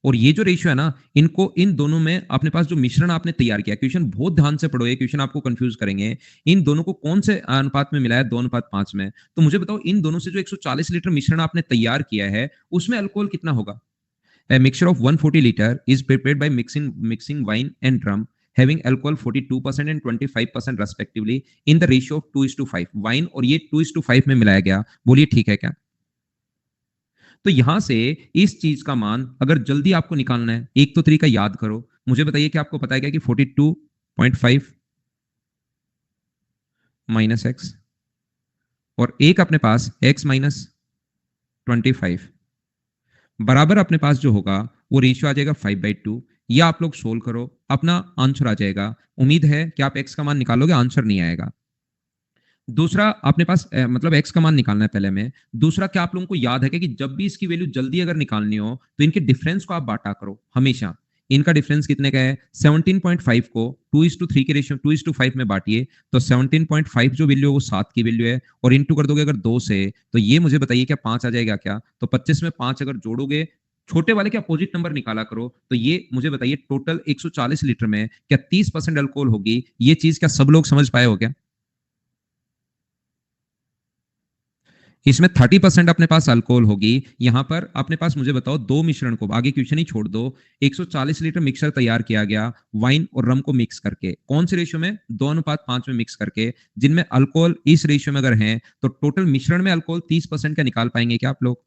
और ये जो रेशियो है ना, इनको इन दोनों में अपने पास जो मिश्रण आपने तैयार किया, क्वेश्चन बहुत ध्यान से पढ़ो, ये क्वेश्चन आपको कंफ्यूज करेंगे। इन दोनों को कौन से अनुपात में मिलाया? 2:5 में। तो मुझे बताओ इन दोनों से जो 140 लीटर मिश्रण आपने तैयार किया है, उसमें अल्कोहल कितना होगा? A mixture of 140 liter is prepared by mixing wine and rum having alcohol 42% and 25% respectively in the ratio of 2:5। Wine और ये 2:5 में मिलाया गया। बोलिए ठीक है क्या? तो यहां से इस चीज का मान अगर जल्दी आपको निकालना है, एक तो तरीका याद करो। मुझे बताइए कि आपको पता है क्या कि 42.5 माइनस एक्स, और एक अपने पास x माइनस 25 बराबर अपने पास जो होगा वो रेशियो आ जाएगा 5/2। ये आप लोग सोल्व करो, अपना आंसर आ जाएगा। उम्मीद है कि आप एक्स का मान निकालोगे, आंसर नहीं आएगा। दूसरा अपने पास मतलब एक्स का मान निकालना है पहले में। दूसरा, क्या आप लोगों को याद है कि जब भी इसकी वैल्यू जल्दी अगर निकालनी हो तो इनके डिफरेंस को आप बांटा करो हमेशा। इनका डिफरेंस कितने का है? 17.5 को 2:3 के रेशियो 2:5 में बांटिए, तो 17.5 जो वैल्यू है वो 7 की वैल्यू है, और इंटू कर दोगे अगर 2 से, तो ये मुझे बताइए क्या 5 आ जाएगा क्या? तो 25 में 5 अगर जोड़ोगे, छोटे वाले के अपोजिट नंबर निकाला करो, तो ये मुझे बताइए टोटल 140 लीटर में क्या 30% अल्कोहल होगी? ये चीज क्या सब लोग समझ पाए हो क्या? इसमें 30% अपने पास अल्कोहल होगी। यहां पर अपने पास मुझे बताओ दो मिश्रण को, आगे क्वेश्चन ही छोड़ दो, 140 लीटर मिक्सर तैयार किया गया वाइन और रम को मिक्स करके, कौन से रेशियो में? 2:5 में मिक्स करके, जिनमें अल्कोहल इस रेशियो में अगर है, तो टोटल मिश्रण में अल्कोहल 30% का निकाल पाएंगे क्या आप लोग?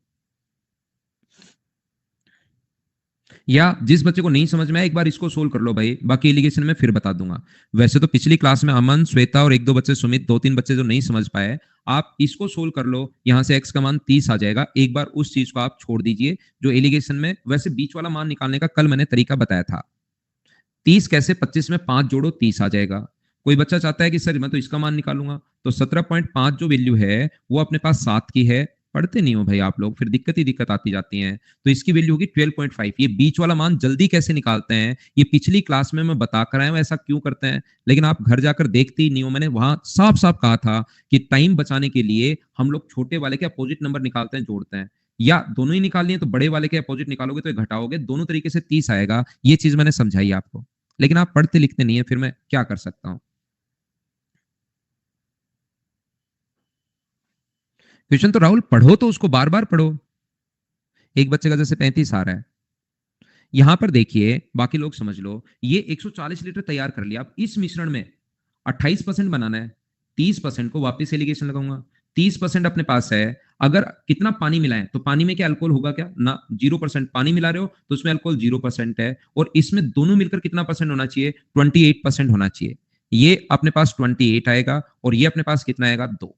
या जिस बच्चे को नहीं समझ में आया एक बार इसको सोल्व कर लो भाई, बाकी एलिगेशन में फिर बता दूंगा। वैसे तो पिछली क्लास में अमन, श्वेता और एक दो बच्चे, सुमित, दो तीन बच्चे जो नहीं समझ पाए, आप इसको सोल्व कर लो। यहां से एक्स का मान 30 आ जाएगा। एक बार उस चीज को आप छोड़ दीजिए जो एलिगेशन में, वैसे बीच वाला मान निकालने का कल मैंने तरीका बताया था। 30 कैसे? 25 में 5 जोड़ो 30 आ जाएगा। कोई बच्चा चाहता है कि सर मैं तो इसका मान निकालूंगा, तो 17.5 जो वैल्यू है वो अपने पास 7 की है। पढ़ते नहीं हो भाई आप लोग, फिर दिक्कत ही दिक्कत आती जाती है। तो इसकी वैल्यू होगी 12.5। ये बीच वाला मान जल्दी कैसे निकालते हैं, ये पिछली क्लास में मैं बता कर आया हूं ऐसा क्यों करते हैं, लेकिन आप घर जाकर देखते ही नहीं हो। मैंने वहां साफ साफ कहा था कि टाइम बचाने के लिए हम लोग छोटे वाले के अपोजिट नंबर निकालते हैं, जोड़ते हैं। या दोनों ही निकालनी है तो बड़े वाले के अपोजिट निकालोगे तो घटाओगे, दोनों तरीके से 30 आएगा। ये चीज मैंने समझाई आपको, लेकिन आप पढ़ते लिखते नहीं है, फिर मैं क्या कर सकता हूं? क्वेश्चन तो राहुल पढ़ो, तो उसको बार बार पढ़ो। एक बच्चे का जैसे 35 आ रहा है, यहां पर देखिए, बाकी लोग समझ लो। ये 140 लीटर तैयार कर लिया, अब इस मिश्रण में 28% बनाना है। 30% को वापस एलिगेशन लगाऊंगा। 30% अपने पास है। अगर कितना पानी मिलाएं तो पानी में क्या अल्कोहल होगा क्या? ना, 0% पानी मिला रहे हो तो उसमें अल्कोहल 0% है। और इसमें दोनों मिलकर कितना परसेंट होना चाहिए? 28% होना चाहिए। ये अपने पास 28 आएगा, और ये अपने पास कितना आएगा? 2।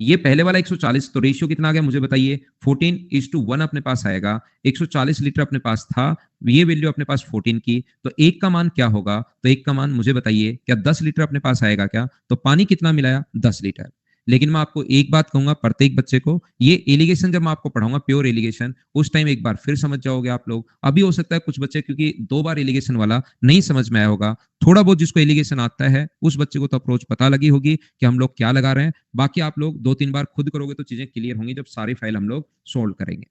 ये पहले वाला 140, तो रेशियो कितना आ गया मुझे बताइए? 14:1 अपने पास आएगा। 140 लीटर अपने पास था, ये वैल्यू अपने पास 14 की, तो एक का मान क्या होगा? तो एक का मान मुझे बताइए, क्या 10 लीटर अपने पास आएगा क्या? तो पानी कितना मिलाया? 10 लीटर। लेकिन मैं आपको एक बात कहूंगा प्रत्येक बच्चे को, ये एलिगेशन जब मैं आपको पढ़ाऊंगा प्योर एलिगेशन, उस टाइम एक बार फिर समझ जाओगे आप लोग। अभी हो सकता है कुछ बच्चे, क्योंकि 2 बार एलिगेशन वाला नहीं समझ में आया होगा, थोड़ा बहुत जिसको एलिगेशन आता है उस बच्चे को तो अप्रोच पता लगी होगी कि हम लोग क्या लगा रहे हैं। बाकी आप लोग 2-3 बार खुद करोगे तो चीजें क्लियर होंगी जब सारी फाइल हम लोग सोल्व करेंगे।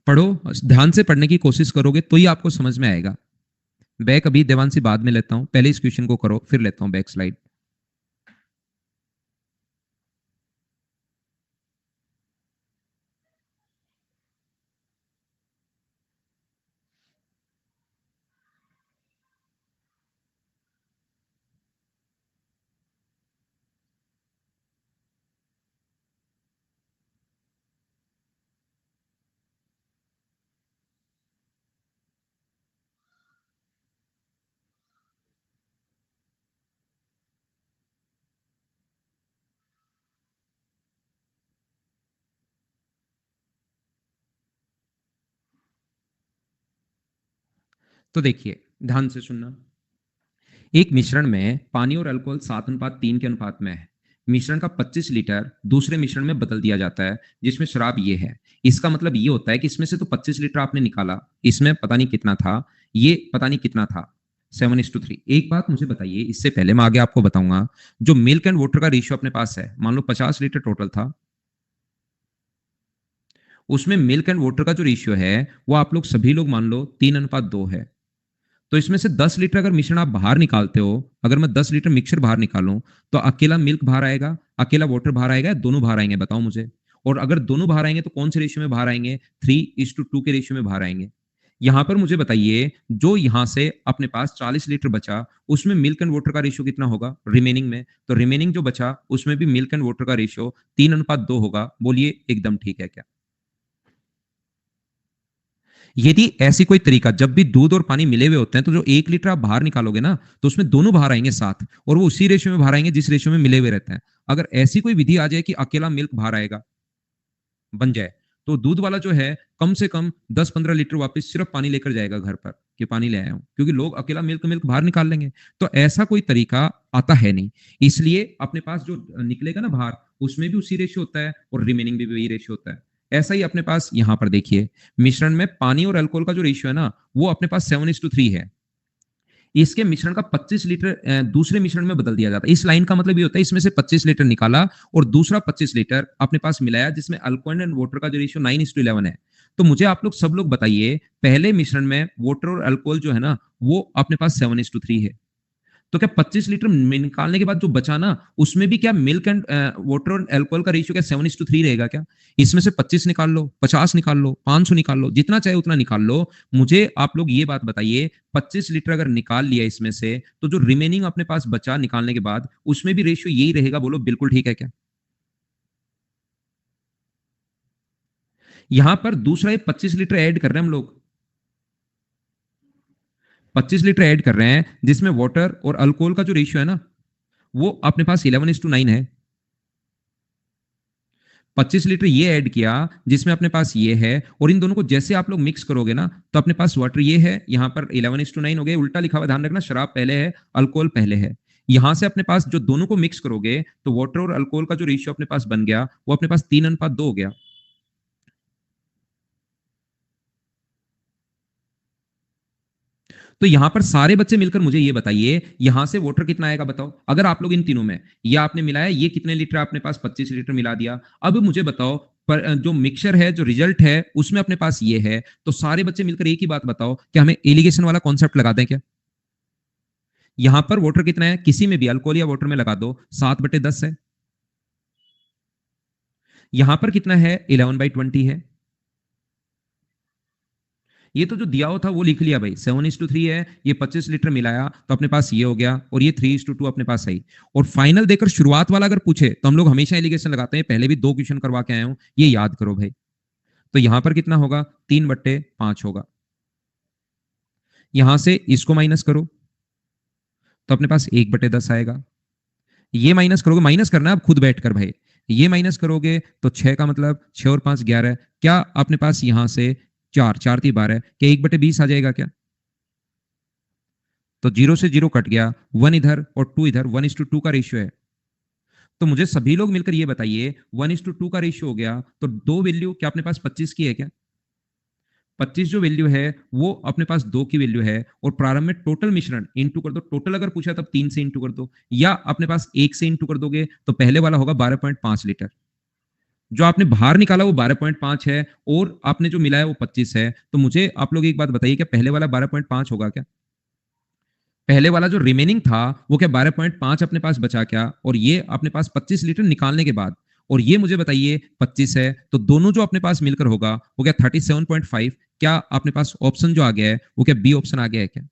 पढ़ो, ध्यान से पढ़ने की कोशिश करोगे तो ही आपको समझ में आएगा। बैक अभी देवांशी बाद में लेता हूं, पहले इस क्वेश्चन को करो, फिर लेता हूं बैक स्लाइड। तो देखिए, ध्यान से सुनना। एक मिश्रण में पानी और अल्कोहल 7:3 के अनुपात में है। मिश्रण का 25 लीटर दूसरे मिश्रण में बदल दिया जाता है, जिसमें शराब ये है। इसका मतलब ये होता है कि इसमें से तो 25 लीटर आपने निकाला, इसमें पता नहीं कितना था, ये पता नहीं कितना था। 7:3। एक बात मुझे बताइए, इससे पहले मैं आगे आपको बताऊंगा, जो मिल्क एंड वाटर का रेशियो अपने पास है, मान लो 50 लीटर टोटल था, उसमें मिल्क एंड वाटर का जो रेशियो है, वो आप लोग सभी लोग मान लो 3:2 है। तो इसमें से 10 लीटर अगर मिश्रण आप बाहर निकालते हो, अगर मैं 10 लीटर मिक्सर बाहर निकालूं, तो अकेला मिल्क बाहर आएगा, अकेला वाटर बाहर आएगा, दोनों बाहर आएंगे? बताओ मुझे। और अगर दोनों बाहर आएंगे तो कौन से रेशियो में बाहर आएंगे? 3:2 के रेशियो में बाहर आएंगे। यहां पर मुझे बताइए, जो यहां से अपने पास 40 लीटर बचा, उसमें मिल्क एंड वाटर का रेशियो कितना होगा रिमेनिंग में? तो रिमेनिंग जो बचा उसमें भी मिल्क एंड वाटर का रेशियो 3:2 होगा। बोलिए एकदम ठीक है क्या? यदि ऐसी कोई तरीका, जब भी दूध और पानी मिले हुए होते हैं, तो जो 1 लीटर आप बाहर निकालोगे ना, तो उसमें दोनों बाहर आएंगे साथ, और वो उसी रेशियो में बाहर आएंगे जिस रेशियो में मिले हुए रहते हैं। अगर ऐसी कोई विधि आ जाए कि अकेला मिल्क बाहर आएगा, बन जाए, तो दूध वाला जो है कम से कम 10-15 लीटर वापस सिर्फ पानी लेकर जाएगा घर पर, कि पानी ले आया हूं, क्योंकि लोग अकेला मिल्क मिल्क बाहर निकाल लेंगे। तो ऐसा कोई तरीका आता है नहीं। इसलिए अपने पास जो निकलेगा ना बाहर, उसमें भी उसी रेशियो होता है और रिमेनिंग भी वही रेशियो होता है। ऐसा ही अपने पास यहां पर देखिए, मिश्रण में पानी और अल्कोहल का जो रेशियो है ना, वो अपने पास 7:3 है। इसके मिश्रण का 25 लीटर दूसरे मिश्रण में बदल दिया जाता है। इस लाइन का मतलब ये होता है, इसमें से 25 लीटर निकाला और दूसरा 25 लीटर अपने पास मिलाया, जिसमें अल्कोहल एंड वाटर का जो रेशियो 9:11 है। तो मुझे आप लोग सब लोग बताइए, पहले मिश्रण में वाटर और अल्कोहल जो है ना, वो अपने पास 7:3 है। तो क्या 25 लीटर निकालने के बाद जो बचा ना, उसमें भी क्या मिल्क एंड वाटर और अल्कोहल का रेशियो क्या 7:3 रहेगा क्या? इसमें से 25 निकाल लो, 50 निकाल लो, 500 निकाल लो, जितना चाहे उतना निकाल लो। मुझे आप लोग ये बात बताइए, 25 लीटर अगर निकाल लिया इसमें से, तो जो रिमेनिंग अपने पास बचा निकालने के बाद, उसमें भी रेशियो यही रहेगा? बोलो बिल्कुल ठीक है क्या? यहां पर दूसरा ये 25 लीटर ऐड कर रहे हैं हम लोग, 25 लीटर ऐड कर रहे हैं, जिसमें वाटर और अल्कोहल का जो रेशियो है ना, वो अपने पास 11:9 है। 25 लीटर ये ऐड किया, जिसमें अपने पास ये है, और इन दोनों को जैसे आप लोग मिक्स करोगे ना, तो अपने पास वाटर ये है, यहां पर 11:9 हो गए। उल्टा लिखा हुआ, ध्यान रखना, शराब पहले है, अल्कोहल पहले है। यहां से अपने पास जो दोनों को मिक्स करोगे, तो वाटर और अल्कोहल का जो रेशियो अपने पास बन गया, वो अपने पास 3:2 हो गया। तो यहां पर सारे बच्चे मिलकर मुझे ये बताइए, यहां से वाटर कितना आएगा बताओ, अगर आप लोग इन तीनों में, ये आपने मिलाया, ये कितने लीटर अपने पास 25 लीटर मिला दिया। अब मुझे बताओ, पर जो मिक्सचर है, जो रिजल्ट है, उसमें अपने पास ये है, तो सारे बच्चे मिलकर एक ही बात बताओ, कि हमें एलिगेशन वाला कॉन्सेप्ट लगा दें क्या? यहां पर वाटर कितना है, किसी में भी अल्कोहल या वाटर में लगा दो, 7/10 है। यहां पर कितना है, 11/20 है। ये तो जो दिया हुआ था वो लिख लिया भाई, 7:3 है, ये 25 लीटर मिलाया, तो अपने पास ये हो गया, और ये 3:2 अपने पास है। और फाइनल देकर शुरुआत वाला अगर पूछे, तो हम लोग हमेशा एलिगेशन लगाते हैं, पहले भी 2 क्वेश्चन करवा के आए हूं, ये याद करो भाई। तो यहां पर कितना होगा, 3/5 होगा। यहां से इसको माइनस करो, तो अपने पास 1/10 आएगा। ये माइनस करोगे, माइनस करना है अब खुद बैठ कर भाई, ये माइनस करोगे तो 6 का मतलब 6 और 5 11, क्या अपने पास यहां से 4 4 3 12, क्या 1/20 आ जाएगा क्या? तो जीरो से जीरो कट गया, 1 इधर और 2 इधर, 1:2 का रेशियो है। तो मुझे सभी लोग मिलकर ये बताइए, 1:2 का रेशियो हो गया, तो दो वैल्यू क्या अपने पास 25 की है क्या? 25 जो वैल्यू है, वो अपने पास 2 की वैल्यू है, और प्रारंभ में टोटल मिश्रण इंटू कर दो, टोटल अगर पूछा तब 3 से इंटू कर दो, या अपने पास 1 से इंटू कर दोगे, तो पहले वाला होगा 12.5 लीटर। जो आपने बाहर निकाला वो 12.5 है, और आपने जो मिलाया वो 25 है। तो मुझे आप लोग एक बात बताइए, क्या पहले वाला 12.5 होगा क्या? पहले वाला जो रिमेनिंग था, वो क्या 12.5 अपने पास बचा क्या? और ये अपने पास 25 लीटर निकालने के बाद, और ये मुझे बताइए 25 है, तो दोनों जो अपने पास मिलकर होगा, वो क्या 37.5? क्या अपने पास ऑप्शन जो आ गया है, वो क्या बी ऑप्शन आ गया है क्या?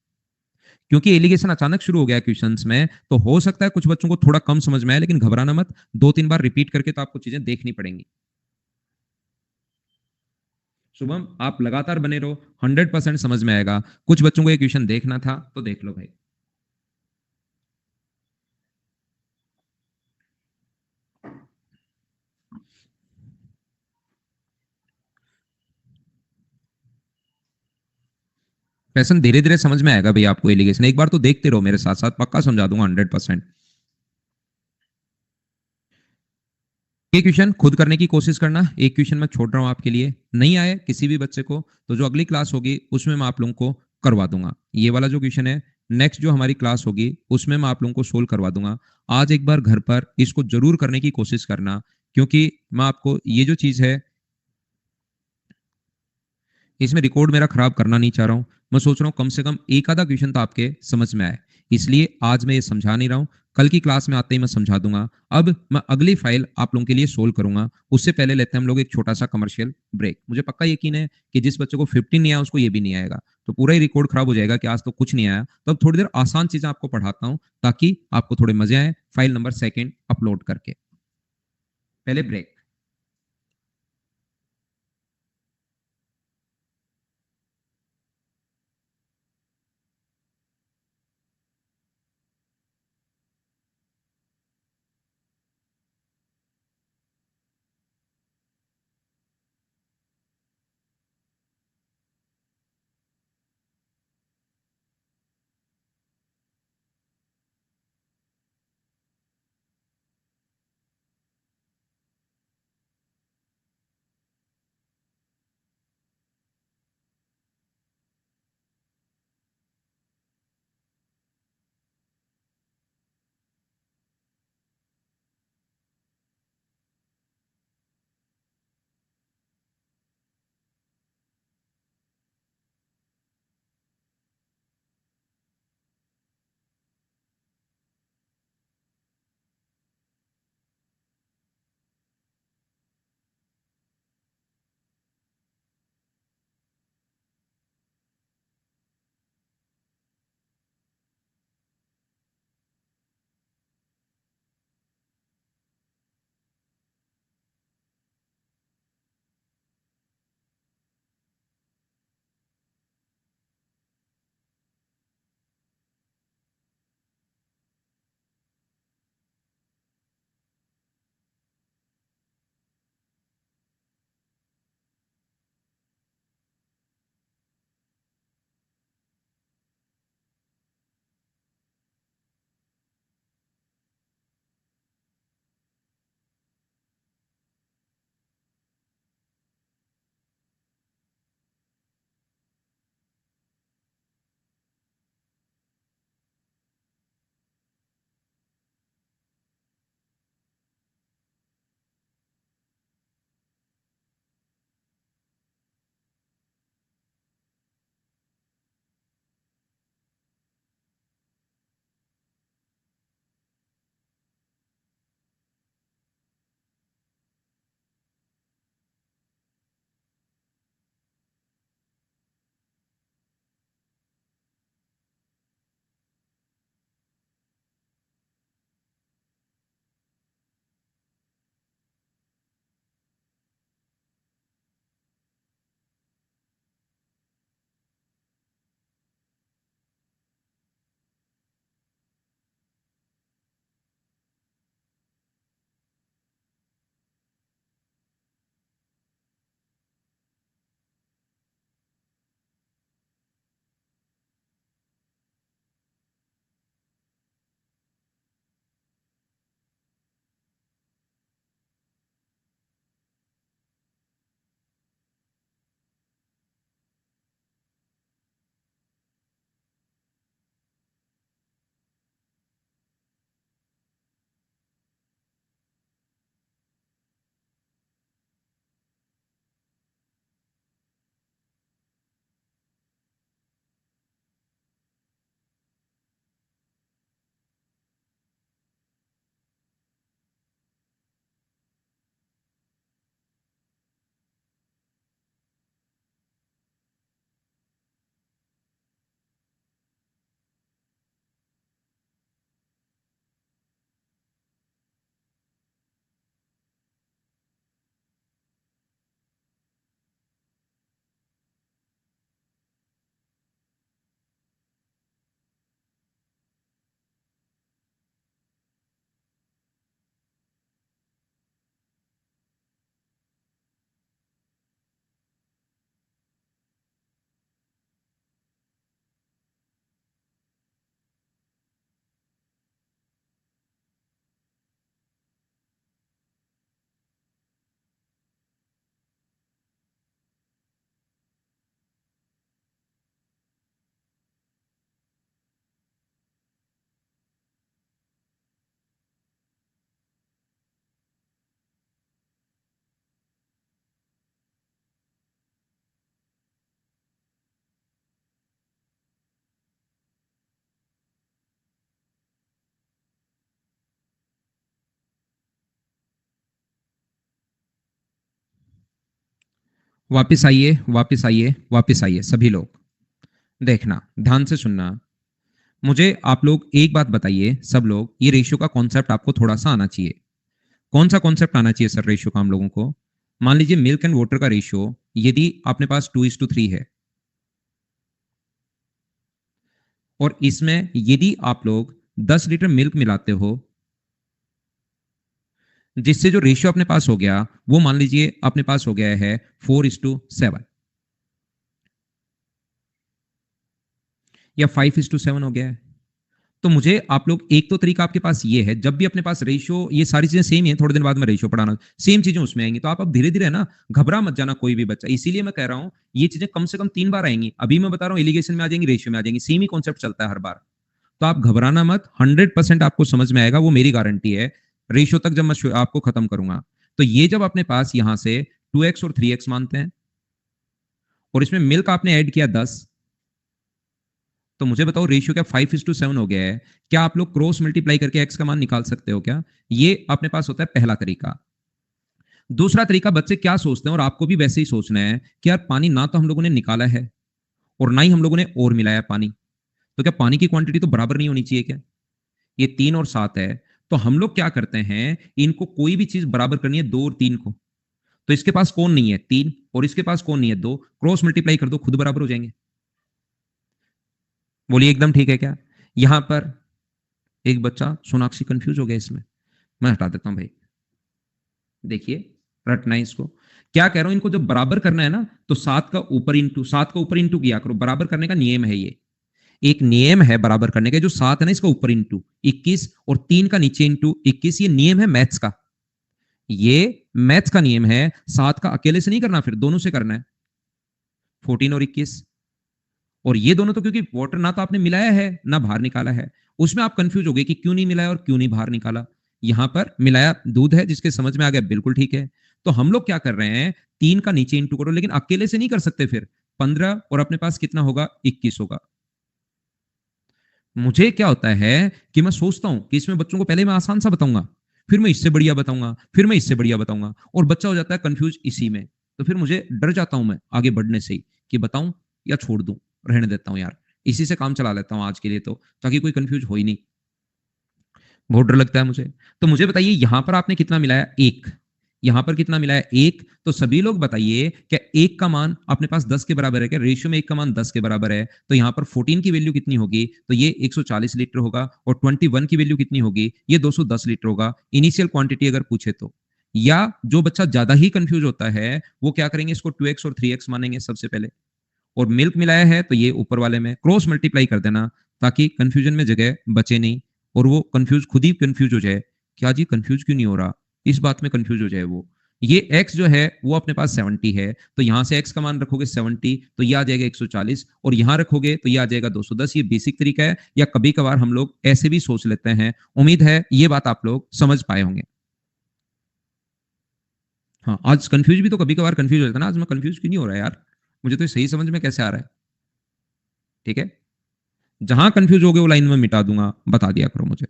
क्योंकि एलिगेशन अचानक शुरू हो गया क्वेश्चंस में, तो हो सकता है कुछ बच्चों को थोड़ा कम समझ में आए, लेकिन घबराना मत, 2-3 बार रिपीट करके तो आपको चीजें देखनी पड़ेंगी। शुभम, आप लगातार बने रहो, 100% समझ में आएगा। कुछ बच्चों को ये क्वेश्चन देखना था, तो देख लो भाई। पैसन धीरे धीरे समझ में आएगा भैया आपको एलिगेशन, एक बार तो देखते रहो मेरे साथ साथ, पक्का समझा दूंगा 100%। ये क्वेश्चन खुद करने की कोशिश करना, एक क्वेश्चन मैं छोड़ रहा हूं आपके लिए, नहीं आए किसी भी बच्चे को तो जो अगली क्लास होगी उसमें मैं आप लोगों को करवा दूंगा। ये वाला जो क्वेश्चन है नेक्स्ट जो हमारी क्लास होगी उसमें मैं आप लोगों को सोल्व करवा दूंगा। आज एक बार घर पर इसको जरूर करने की कोशिश करना, क्योंकि मैं आपको ये जो चीज है इसमें रिकॉर्ड मेरा खराब करना नहीं चाह रहा हूं। मैं सोच रहा हूं कम से कम एक आधा क्वेश्चन तो आपके समझ में आए, इसलिए आज मैं ये समझा नहीं रहा हूं, कल की क्लास में आते ही मैं समझा दूंगा। अब मैं अगली फाइल आप लोगों के लिए सोल्व करूंगा, उससे पहले लेते हैं हम लोग एक छोटा सा कमर्शियल ब्रेक। मुझे पक्का यकीन है कि जिस बच्चे को 15 नहीं आया उसको ये भी नहीं आएगा, तो पूरा ही रिकॉर्ड खराब हो जाएगा कि आज तो कुछ नहीं आया। तो अब थोड़ी देर आसान चीजें आपको पढ़ाता हूं ताकि आपको थोड़े मजे आए फाइल नंबर सेकेंड अपलोड करके। पहले ब्रेक। वापस आइए, वापस आइए, वापस आइए सभी लोग। देखना, ध्यान से सुनना। मुझे आप लोग एक बात बताइए, सब लोग, ये रेशियो का कॉन्सेप्ट आपको थोड़ा सा आना चाहिए। कौन सा कॉन्सेप्ट आना चाहिए सर रेशियो का हम लोगों को? मान लीजिए मिल्क एंड वाटर का रेशियो यदि अपने पास 2:3 है, और इसमें यदि आप लोग 10 लीटर मिल्क मिलाते हो, जिससे जो रेशियो अपने पास हो गया वो मान लीजिए अपने पास हो गया है 4:7 या 5:7 हो गया है। तो मुझे आप लोग, एक तो तरीका आपके पास ये है, जब भी अपने पास रेशियो, ये सारी चीजें सेम ही है, थोड़े दिन बाद में रेशियो पढ़ाना, सेम चीजें उसमें आएंगी, तो आप अब धीरे धीरे ना घबरा मत जाना कोई भी बच्चा। इसीलिए मैं कह रहा हूं ये चीजें कम से कम 3 बार आएंगी। अभी मैं बता रहा हूं एलिगेशन में आ जाएंगी, रेशियो में आ जाएंगी, सेम ही कॉन्सेप्ट चलता है हर बार। तो आप घबराना मत, 100% आपको समझ में आएगा, वो मेरी गारंटी है। रेशियो तक जब मैं आपको खत्म करूंगा, तो ये जब अपने पास यहां से 2x और 3x मानते हैं, और इसमें मिल्क आपने ऐड किया 10, तो मुझे बताओ रेशियो क्या 5:7 हो गया है? क्या आप लोग क्रॉस मल्टीप्लाई करके एक्स का मान निकाल सकते हो क्या? ये अपने पास होता है पहला तरीका। दूसरा तरीका, बच्चे क्या सोचते हैं, और आपको भी वैसे ही सोचना है कि यार पानी ना तो हम लोगों ने निकाला है और ना ही हम लोगों ने और मिलाया पानी, तो क्या पानी की क्वांटिटी तो बराबर नहीं होनी चाहिए क्या? ये 3 और 7 है, तो हम लोग क्या करते हैं, इनको कोई भी चीज बराबर करनी है 2 और 3 को, तो इसके पास कौन नहीं है 3, और इसके पास कौन नहीं है 2, क्रॉस मल्टीप्लाई कर दो, खुद बराबर हो जाएंगे। बोलिए एकदम ठीक है क्या? यहां पर एक बच्चा सोनाक्षी कंफ्यूज हो गया इसमें, मैं हटा देता हूं भाई। देखिए, रटना है इसको। क्या कह रहा हूं, इनको जब बराबर करना है ना, तो 7 का ऊपर इंटू किया करो, बराबर करने का नियम है ये। एक नियम है बराबर करने का, जो 7 है ना इसका ऊपर इंटू 21, और 3 का नीचे इंटू 21, ये नियम है मैथ्स का। ये मैथ्स का नियम है, 7 का अकेले से नहीं करना, फिर दोनों से करना है, 14 और 21। और ये दोनों तो क्योंकि वाटर ना तो आपने मिलाया है ना बाहर निकाला है, उसमें आप कंफ्यूज हो गए कि क्यों नहीं मिलाया और क्यों नहीं बाहर निकाला। यहां पर मिलाया दूध है, जिसके समझ में आ गया, बिल्कुल ठीक है। तो हम लोग क्या कर रहे हैं, 3 का नीचे इंटू करो, लेकिन अकेले से नहीं कर सकते, फिर 15 और अपने पास कितना होगा, 21 होगा। मुझे क्या होता है कि मैं सोचता हूं कि इसमें बच्चों को पहले मैं आसान सा बताऊंगा, फिर मैं इससे बढ़िया बताऊंगा, फिर मैं इससे बढ़िया बताऊंगा, और बच्चा हो जाता है कंफ्यूज इसी में। तो फिर मुझे डर जाता हूं मैं आगे बढ़ने से ही, कि बताऊं या छोड़ दूं, रहने देता हूं यार, इसी से काम चला लेता हूं आज के लिए, तो ताकि कोई कंफ्यूज हो ही नहीं। बहुत डर लगता है मुझे। तो मुझे बताइए, यहां पर आपने कितना मिलाया, 1, यहां पर कितना मिलाया, 1। तो सभी लोग बताइए, क्या 1 का मान अपने पास 10 के बराबर है क्या? रेशियो में 1 का मान 10 के बराबर है, तो यहां पर 14 की वैल्यू कितनी होगी, तो ये 140 लीटर होगा, और 21 की वैल्यू कितनी होगी, ये 210 लीटर होगा, इनिशियल क्वांटिटी अगर पूछे तो। या जो बच्चा ज्यादा ही कंफ्यूज होता है, वो क्या करेंगे, इसको 2x और 3x मानेंगे सबसे पहले, और मिल्क मिलाया है तो ये ऊपर वाले में क्रॉस मल्टीप्लाई कर देना, ताकि कंफ्यूजन में जगह बचे नहीं, और वो कंफ्यूज, खुद ही कंफ्यूज हो जाए, क्या जी कंफ्यूज क्यों नहीं हो रहा, इस बात में कंफ्यूज हो जाए वो। ये x जो है वो अपने पास 70 है, तो यहां से x का मान रखोगे 70, तो ये आ जाएगा 140, और यहां रखोगे तो ये आ जाएगा 210। ये बेसिक तरीका है, या कभी कभार हम लोग ऐसे भी सोच लेते हैं। उम्मीद है ये बात आप लोग समझ पाए होंगे। हाँ, आज कंफ्यूज भी तो कभी कभार कंफ्यूज हो जाता है ना, आज मैं कंफ्यूज क्यों नहीं हो रहा है यार, मुझे तो सही समझ में कैसे आ रहा है। ठीक है, जहां कंफ्यूज हो गए वो लाइन में मिटा दूंगा, बता दिया करो मुझे।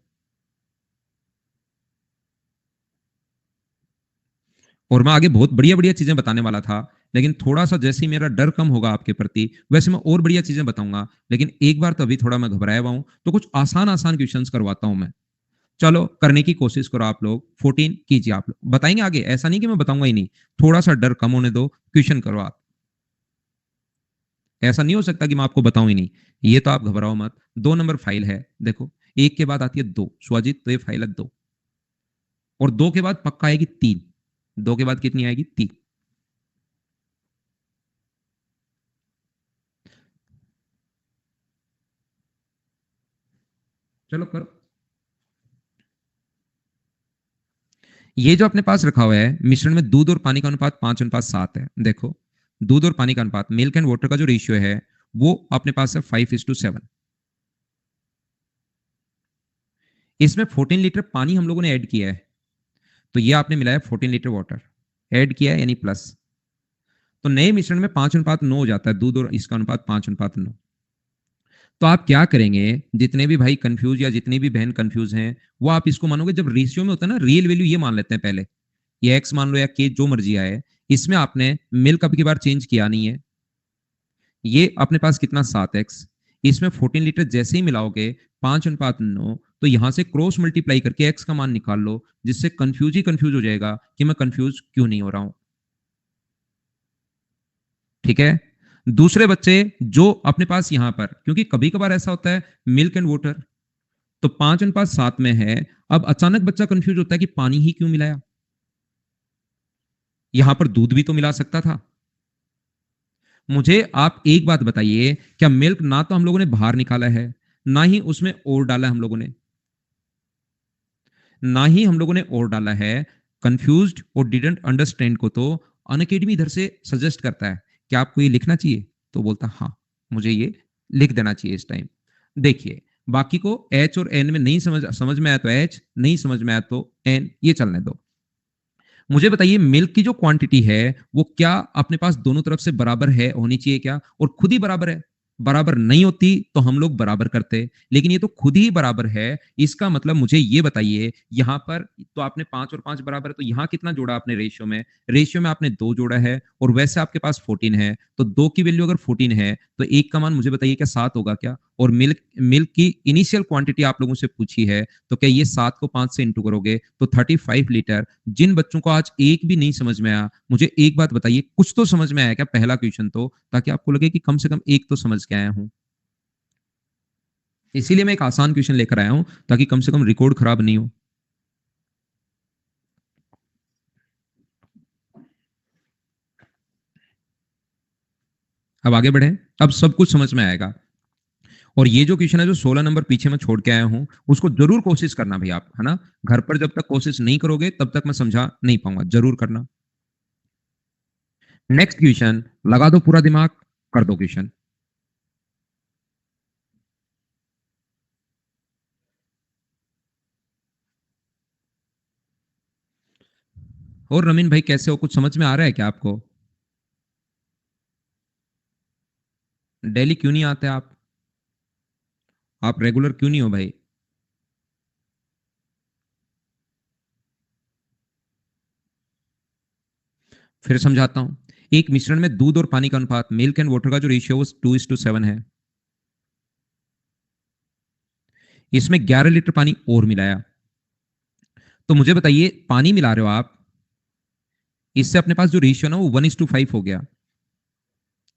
और मैं आगे बहुत बढ़िया बढ़िया चीजें बताने वाला था, लेकिन थोड़ा सा जैसे ही मेरा डर कम होगा आपके प्रति, वैसे मैं और बढ़िया चीजें बताऊंगा, लेकिन एक बार तो अभी थोड़ा मैं घबराया हुआ हूं, तो कुछ आसान आसान क्वेश्चंस करवाता हूं मैं। चलो करने की कोशिश करो आप लोग, 14 कीजिए, आप लोग बताएंगे आगे, ऐसा नहीं कि मैं बताऊंगा ही नहीं, थोड़ा सा डर कम होने दो, क्वेश्चन करो आप। ऐसा नहीं हो सकता कि मैं आपको बताऊं ही नहीं, ये तो आप घबराओ मत। 2 नंबर फाइल है, देखो, एक के बाद आती है 2, स्वाजित, तो ये फाइल है 2, और 2 के बाद पक्का आएगी 3, 2 के बाद कितनी आएगी, 3। चलो करो। ये जो अपने पास रखा हुआ है, मिश्रण में दूध और पानी का अनुपात 5:7 है, देखो, दूध और पानी का अनुपात, मिल्क एंड वाटर का जो रेशियो है, वो अपने पास है 5:7। इसमें 14 लीटर पानी हम लोगों ने ऐड किया है, तो ये आपने मिलाया 14 लीटर वाटर, ऐड किया है यानी प्लस, तो नए मिश्रण में 5:9 हो जाता है, दूध और इसका अनुपात 5:9। तो आप क्या करेंगे, जितने भी भाई कंफ्यूज या जितनी भी बहन कंफ्यूज हैं, वो आप इसको मानोगे, जब रेशियो में होता है ना, रियल वैल्यू ये मान लेते हैं पहले, ये एक्स मान लो या के जो मर्जी आए, इसमें आपने मिल्क अब की बार चेंज किया नहीं है। ये अपने पास कितना 7x, इसमें 14 लीटर जैसे ही मिलाओगे 5:9, तो यहां से क्रॉस मल्टीप्लाई करके x का मान निकाल लो, जिससे कंफ्यूज ही कंफ्यूज हो जाएगा कि मैं कंफ्यूज क्यों नहीं हो रहा हूं। ठीक है। दूसरे बच्चे जो अपने पास यहां पर, क्योंकि कभी कभार ऐसा होता है मिल्क एंड वाटर, तो 5:7 में है। अब अचानक बच्चा कंफ्यूज होता है कि पानी ही क्यों मिलाया, यहां पर दूध भी तो मिला सकता था। मुझे आप एक बात बताइए, क्या मिल्क ना तो हम लोगों ने बाहर निकाला है, ना ही उसमें और डाला है हम लोगों ने, ना ही हम लोगों ने और डाला है। कंफ्यूज्ड और डिडंट अंडरस्टैंड को तो अनअकैडमी इधर से सजेस्ट करता है कि आपको ये लिखना चाहिए, तो बोलता हाँ, मुझे ये लिख देना चाहिए इस टाइम। देखिए, बाकी को एच और एन में नहीं समझ में आया तो एच, नहीं समझ में आया तो एन, ये चलने दो। मुझे बताइए मिल्क की जो क्वांटिटी है वो क्या अपने पास दोनों तरफ से बराबर है, होनी चाहिए क्या, और खुद ही बराबर है। बराबर नहीं होती तो हम लोग बराबर करते, लेकिन ये तो खुद ही बराबर है। इसका मतलब मुझे ये बताइए, यहां पर तो आपने 5 और 5 बराबर है, तो यहां कितना जोड़ा आपने रेशियो में, रेशियो में आपने 2 जोड़ा है, और वैसे आपके पास 14 है, तो 2 की वैल्यू अगर 14 है तो एक का मान मुझे बताइए क्या 7 होगा क्या। और मिल्क मिल्क की इनिशियल क्वांटिटी आप लोगों से पूछी है, तो क्या ये 7 को 5 से इंटू करोगे तो 35 लीटर। जिन बच्चों को आज एक भी नहीं समझ में आया, मुझे एक बात बताइए, कुछ तो समझ में आया क्या पहला क्वेश्चन, तो ताकि आपको लगे कि कम से कम एक तो समझ के आया हूं। इसीलिए मैं एक आसान क्वेश्चन लेकर आया हूं, ताकि कम से कम रिकॉर्ड खराब नहीं हो। अब आगे बढ़े, अब सब कुछ समझ में आएगा। और ये जो क्वेश्चन है जो 16 नंबर पीछे मैं छोड़ के आया हूं, उसको जरूर कोशिश करना भाई आप, है ना। घर पर जब तक कोशिश नहीं करोगे तब तक मैं समझा नहीं पाऊंगा, जरूर करना। नेक्स्ट क्वेश्चन, लगा दो पूरा दिमाग, कर दो क्वेश्चन। और रमीन भाई कैसे हो, कुछ समझ में आ रहा है क्या आपको। डेली क्यों नहीं आते आप रेगुलर क्यों नहीं हो भाई। फिर समझाता हूं। एक मिश्रण में दूध और पानी का अनुपात, मिल्क एंड वाटर का जो रेशियो 2:7 है, इसमें 11 लीटर पानी और मिलाया। तो मुझे बताइए, पानी मिला रहे हो आप, इससे अपने पास जो रेशियो ना वो 1:5 हो गया।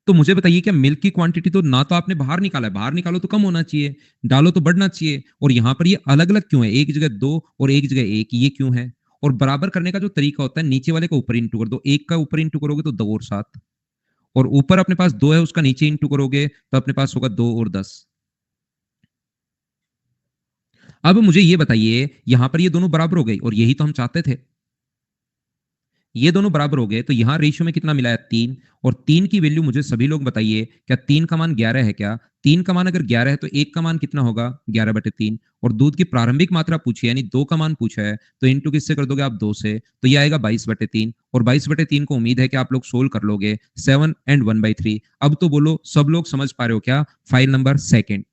तो मुझे बताइए, क्या मिल्क की क्वांटिटी तो ना तो आपने बाहर निकाला है, बाहर निकालो तो कम होना चाहिए, डालो तो बढ़ना चाहिए, और यहां पर ये अलग अलग क्यों है, एक जगह 2 और एक जगह 1, ये क्यों है। और बराबर करने का जो तरीका होता है, नीचे वाले को ऊपर इंटू कर दो, एक का ऊपर इंटू करोगे तो 2 और 7, और ऊपर अपने पास 2 है उसका नीचे इंटू करोगे तो अपने पास होगा 2 और 10। अब मुझे ये बताइए, यहां पर ये दोनों बराबर हो गई, और यही तो हम चाहते थे, ये दोनों बराबर हो गए, तो यहां रेशियो में कितना मिला है 3। और 3 की वैल्यू मुझे सभी लोग बताइए, क्या 3 का मान 11 है क्या। 3 का मान अगर 11 है तो 1 का मान कितना होगा, 11/3। और दूध की प्रारंभिक मात्रा पूछी है, यानी 2 का मान पूछा है, तो इंटू किससे कर दोगे आप, 2 से, तो ये आएगा 22/3। और 22/3 को उम्मीद है कि आप लोग सोल्व कर लोगे, 7 and 1/3। अब तो बोलो सब लोग समझ पा रहे हो क्या, फाइल नंबर सेकेंड।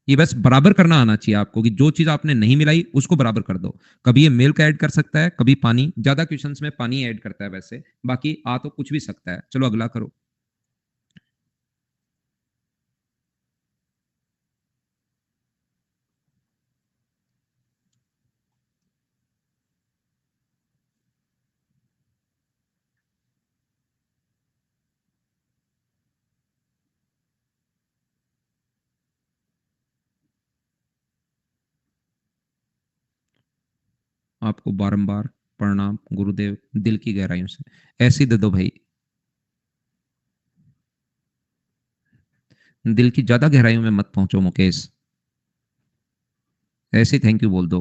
ये बस बराबर करना आना चाहिए आपको, कि जो चीज आपने नहीं मिलाई उसको बराबर कर दो। कभी ये मिल्क ऐड कर सकता है, कभी पानी, ज्यादा क्वेश्चंस में पानी ऐड करता है वैसे, बाकी आ तो कुछ भी सकता है। चलो अगला करो। आपको बारंबार प्रणाम गुरुदेव, दिल की गहराइयों से, ऐसे ही दे दो भाई, दिल की ज्यादा गहराइयों में मत पहुंचो मुकेश, ऐसे ही थैंक यू बोल दो।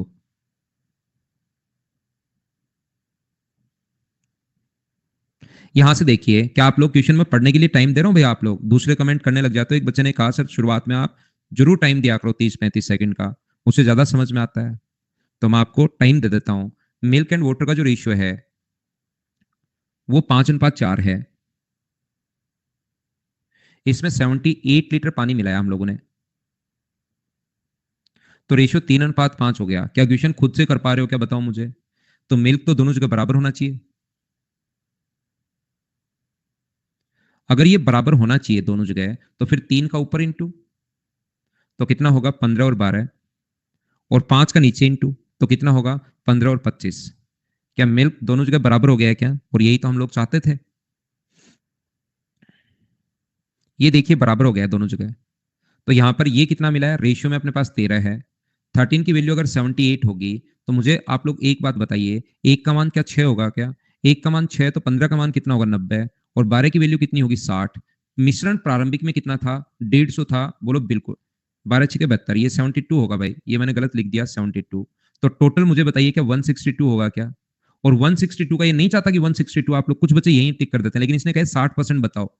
यहां से देखिए, क्या आप लोग ट्यूशन में पढ़ने के लिए टाइम दे रहे हो भाई, आप लोग दूसरे कमेंट करने लग जाते हो। एक बच्चे ने कहा सर शुरुआत में आप जरूर टाइम दिया करो 30-35 सेकंड का, उससे ज्यादा समझ में आता है। तो मैं आपको टाइम दे देता हूं। मिल्क एंड वाटर का जो रेशियो है वो 5:4 है। इसमें 78 लीटर पानी मिलाया हम लोगों ने। तो रेशियो 3:5 हो गया। क्या क्वेश्चन खुद से कर पा रहे हो क्या, बताओ मुझे। तो मिल्क तो दोनों जगह बराबर होना चाहिए। अगर ये बराबर होना चाहिए दोनों जगह, तो फिर 3 का ऊपर इंटू, तो कितना होगा 15 और 12, और 5 का नीचे इंटू, तो कितना होगा 15 और 25। क्या मिल्क दोनों जगह बराबर हो गया है क्या? और यही तो हम लोग चाहते थे। ये देखिए बराबर हो गया है दोनों जगह। तो यहां पर ये कितना मिला है, रेशियो में अपने पास 13 है। 13 की वैल्यू अगर 78 होगी, तो मुझे आप लोग एक बात बताइए, एक का मान क्या 6 होगा क्या? एक का मान 6, तो 15 का मान कितना होगा 90, और 12 की वैल्यू कितनी होगी 60। मिश्रण प्रारंभिक में कितना था, 150 था, बोलो बिल्कुल। 12×6 = 72, ये 72 होगा भाई, ये मैंने गलत लिख दिया 72। तो टोटल मुझे बताइए क्या 162 होगा क्या? और 162 का ये नहीं चाहता कि 162, आप लोग कुछ बच्चे यही टिक कर देते हैं, लेकिन इसने कहा 60% बताओ।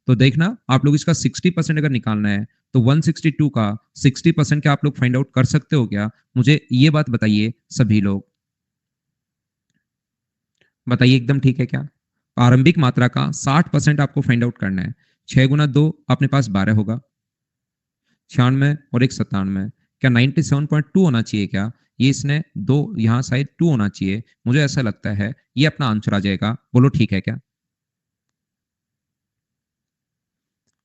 तो देखना आप लोग इसका 60% अगर निकालना है, तो 162 का 60% क्या आप लोग फाइंड आउट कर सकते हो क्या? मुझे ये बात बताइए सभी लोग, बताइए एकदम ठीक है क्या? प्रारंभिक मात्रा का 60% आपको फाइंड आउट करना है। 6 × 2 अपने पास 12 होगा, 96 और एक 97। क्या 97.2 होना चाहिए क्या? ये इसने दो यहाँ साइड 2 होना चाहिए, मुझे ऐसा लगता है ये अपना आंसर आ जाएगा, बोलो ठीक है क्या?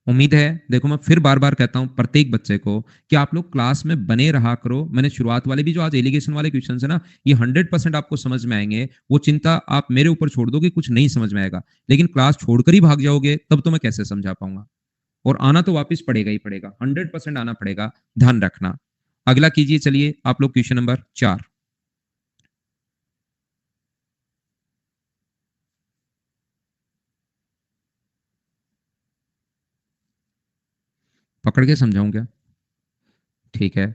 उम्मीद है, देखो मैं फिर बार बार कहता हूं प्रत्येक बच्चे को कि आप लोग क्लास में बने रहा करो। मैंने शुरुआत वाले भी जो आज एलिगेशन वाले क्वेश्चन है ना, ये 100% आपको समझ में आएंगे। वो चिंता आप मेरे ऊपर छोड़ दो कि कुछ नहीं समझ में आएगा, लेकिन क्लास छोड़कर ही भाग जाओगे तब तो मैं कैसे समझा पाऊंगा। और आना तो वापिस पड़ेगा ही पड़ेगा, 100% आना पड़ेगा, ध्यान रखना। अगला कीजिए, चलिए आप लोग क्वेश्चन नंबर 4 पकड़ के समझाऊं क्या? ठीक है,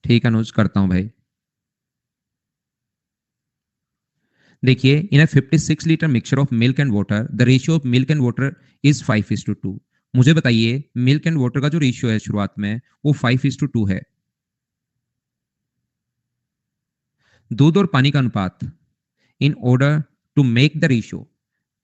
ठीक है अनुज, करता हूं भाई। देखिए, इन अ 56 litre mixture of milk and water the ratio of milk and water is 5:2। मुझे बताइए मिल्क एंड वाटर का जो रेशियो है शुरुआत में, वो 5:2 है। दूध और पानी का अनुपात, in order to make the ratio,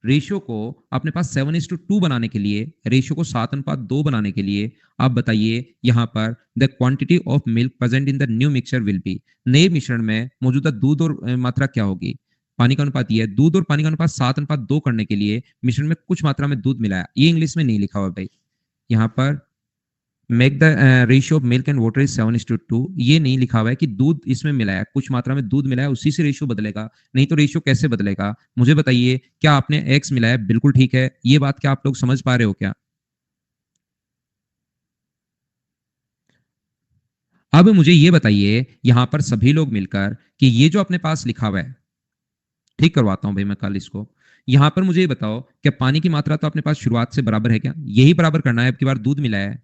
ratio को अपने पास 7:2 बनाने के लिए, रेशियो को 7:2 बनाने के लिए आप बताइए यहां पर the quantity of milk present in the new mixture will be, नए मिश्रण में मौजूदा दूध और मात्रा क्या होगी? पानी का अनुपात ये है, दूध और पानी का अनुपात 7:2 करने के लिए मिश्रण में कुछ मात्रा में दूध मिलाया, ये इंग्लिश में नहीं लिखा हुआ भाई। यहाँ पर make the ratio of milk and water is 7:2, ये नहीं लिखा हुआ है कि दूध इसमें मिलाया, कुछ मात्रा में दूध मिलाया, उसी से रेशियो बदलेगा। नहीं तो रेशियो कैसे बदलेगा? मुझे बताइए, क्या आपने एक्स मिलाया, बिल्कुल ठीक है, ये बात क्या आप लोग समझ पा रहे हो क्या? अब मुझे ये बताइए यहां पर सभी लोग मिलकर कि ये जो अपने पास लिखा हुआ है, ठीक करवाता हूं भाई मैं कल इसको। यहां पर मुझे ये बताओ, क्या पानी की मात्रा तो अपने पास शुरुआत से बराबर है क्या? यही बराबर करना है, अब की बार दूध मिलाया है,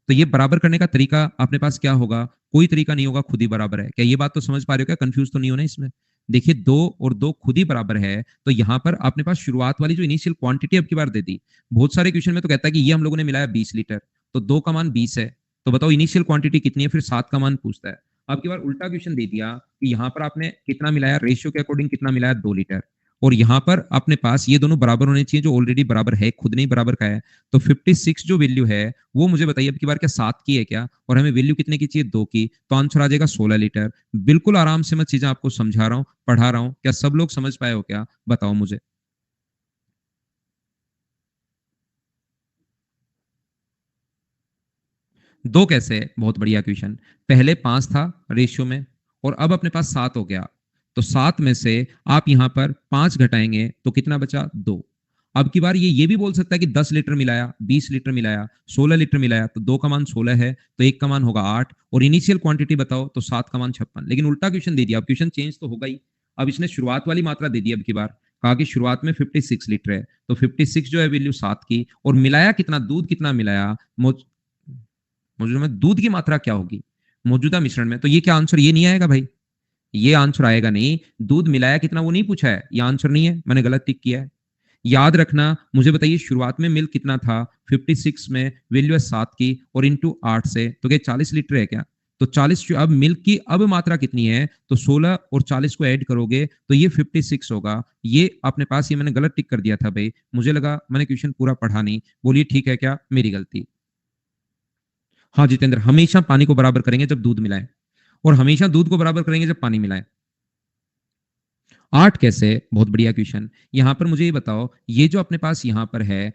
तो ये बराबर करने का तरीका अपने पास क्या होगा? कोई तरीका नहीं होगा, खुद ही बराबर है। क्या ये बात तो समझ पा रहे हो क्या? कंफ्यूज तो नहीं होना इसमें। देखिए, 2 और 2 खुद ही बराबर है, तो यहां पर अपने पास शुरुआत वाली जो इनिशियल क्वांटिटी अब की बार दे दी। बहुत सारे क्वेश्चन में तो कहता है कि ये हम लोगों ने मिलाया 20 लीटर, तो 2 का मान 20 है, तो बताओ इनिशियल क्वांटिटी कितनी है, फिर 7 का मान पूछता है। अब की बार उल्टा क्वेश्चन दे दिया कि यहाँ पर आपने कितना मिलाया, रेशियो के अकॉर्डिंग कितना मिलाया, 2 लीटर, और यहाँ पर अपने पास ये दोनों बराबर होने चाहिए, जो ऑलरेडी बराबर है, खुद नहीं बराबर का है। तो 56 जो वैल्यू है, वो मुझे बताइए अब की बार क्या 7 की है क्या? और हमें वैल्यू कितने की चाहिए, 2 की, तो आंसर आ जाएगा 16 लीटर। बिल्कुल आराम से मैं चीजें आपको समझा रहा हूँ, पढ़ा रहा हूँ, क्या सब लोग समझ पाए हो क्या, बताओ मुझे। 2 कैसे? बहुत बढ़िया क्वेश्चन। पहले 5 था रेशियो में, और अब अपने पास 7 हो गया, तो 7 में से आप यहां पर 5 घटाएंगे तो कितना बचा, 2। अब की बार ये भी बोल सकता है कि 10 लीटर मिलाया, 20 लीटर मिलाया, 16 लीटर मिलाया, तो 2 का मान 16 है, तो 1 का मान होगा 8, और इनिशियल क्वांटिटी बताओ, तो 7 का मान 56। लेकिन उल्टा क्वेश्चन दे दिया, अब क्वेश्चन चेंज तो होगा ही। अब इसने शुरुआत वाली मात्रा दे दी, अब की बार कहा कि शुरुआत में 56 लीटर है, तो 56 जो है वैल्यू 7 की, और मिलाया कितना, दूध कितना मिलाया, मौजूदा में दूध की मात्रा क्या होगी मौजूदा मिश्रण में, तो ये क्या आंसर, ये नहीं आएगा भाई, ये आंसर आएगा नहीं। दूध मिलाया कितना वो नहीं पूछा है, ये आंसर नहीं है, मैंने गलत टिक किया है। याद रखना, मुझे बताइए शुरुआत में मिल्क कितना था, 56 में वैल्यू है 7 की, और इंटू 8 से, तो क्या 40 लीटर है क्या? तो 40, अब मिल्क की अब मात्रा कितनी है, तो 16 और 40 को ऐड करोगे तो ये 56 होगा। ये अपने पास, ये मैंने गलत टिक कर दिया था भाई, मुझे लगा मैंने क्वेश्चन पूरा पढ़ा नहीं, बोलिए ठीक है क्या, मेरी गलती। हाँ जितेंद्र, हमेशा पानी को बराबर करेंगे जब दूध मिलाएं, और हमेशा दूध को बराबर करेंगे जब पानी मिलाएं। 8 कैसे? बहुत बढ़िया क्वेश्चन। यहां पर मुझे ये बताओ, ये जो अपने पास यहां पर है,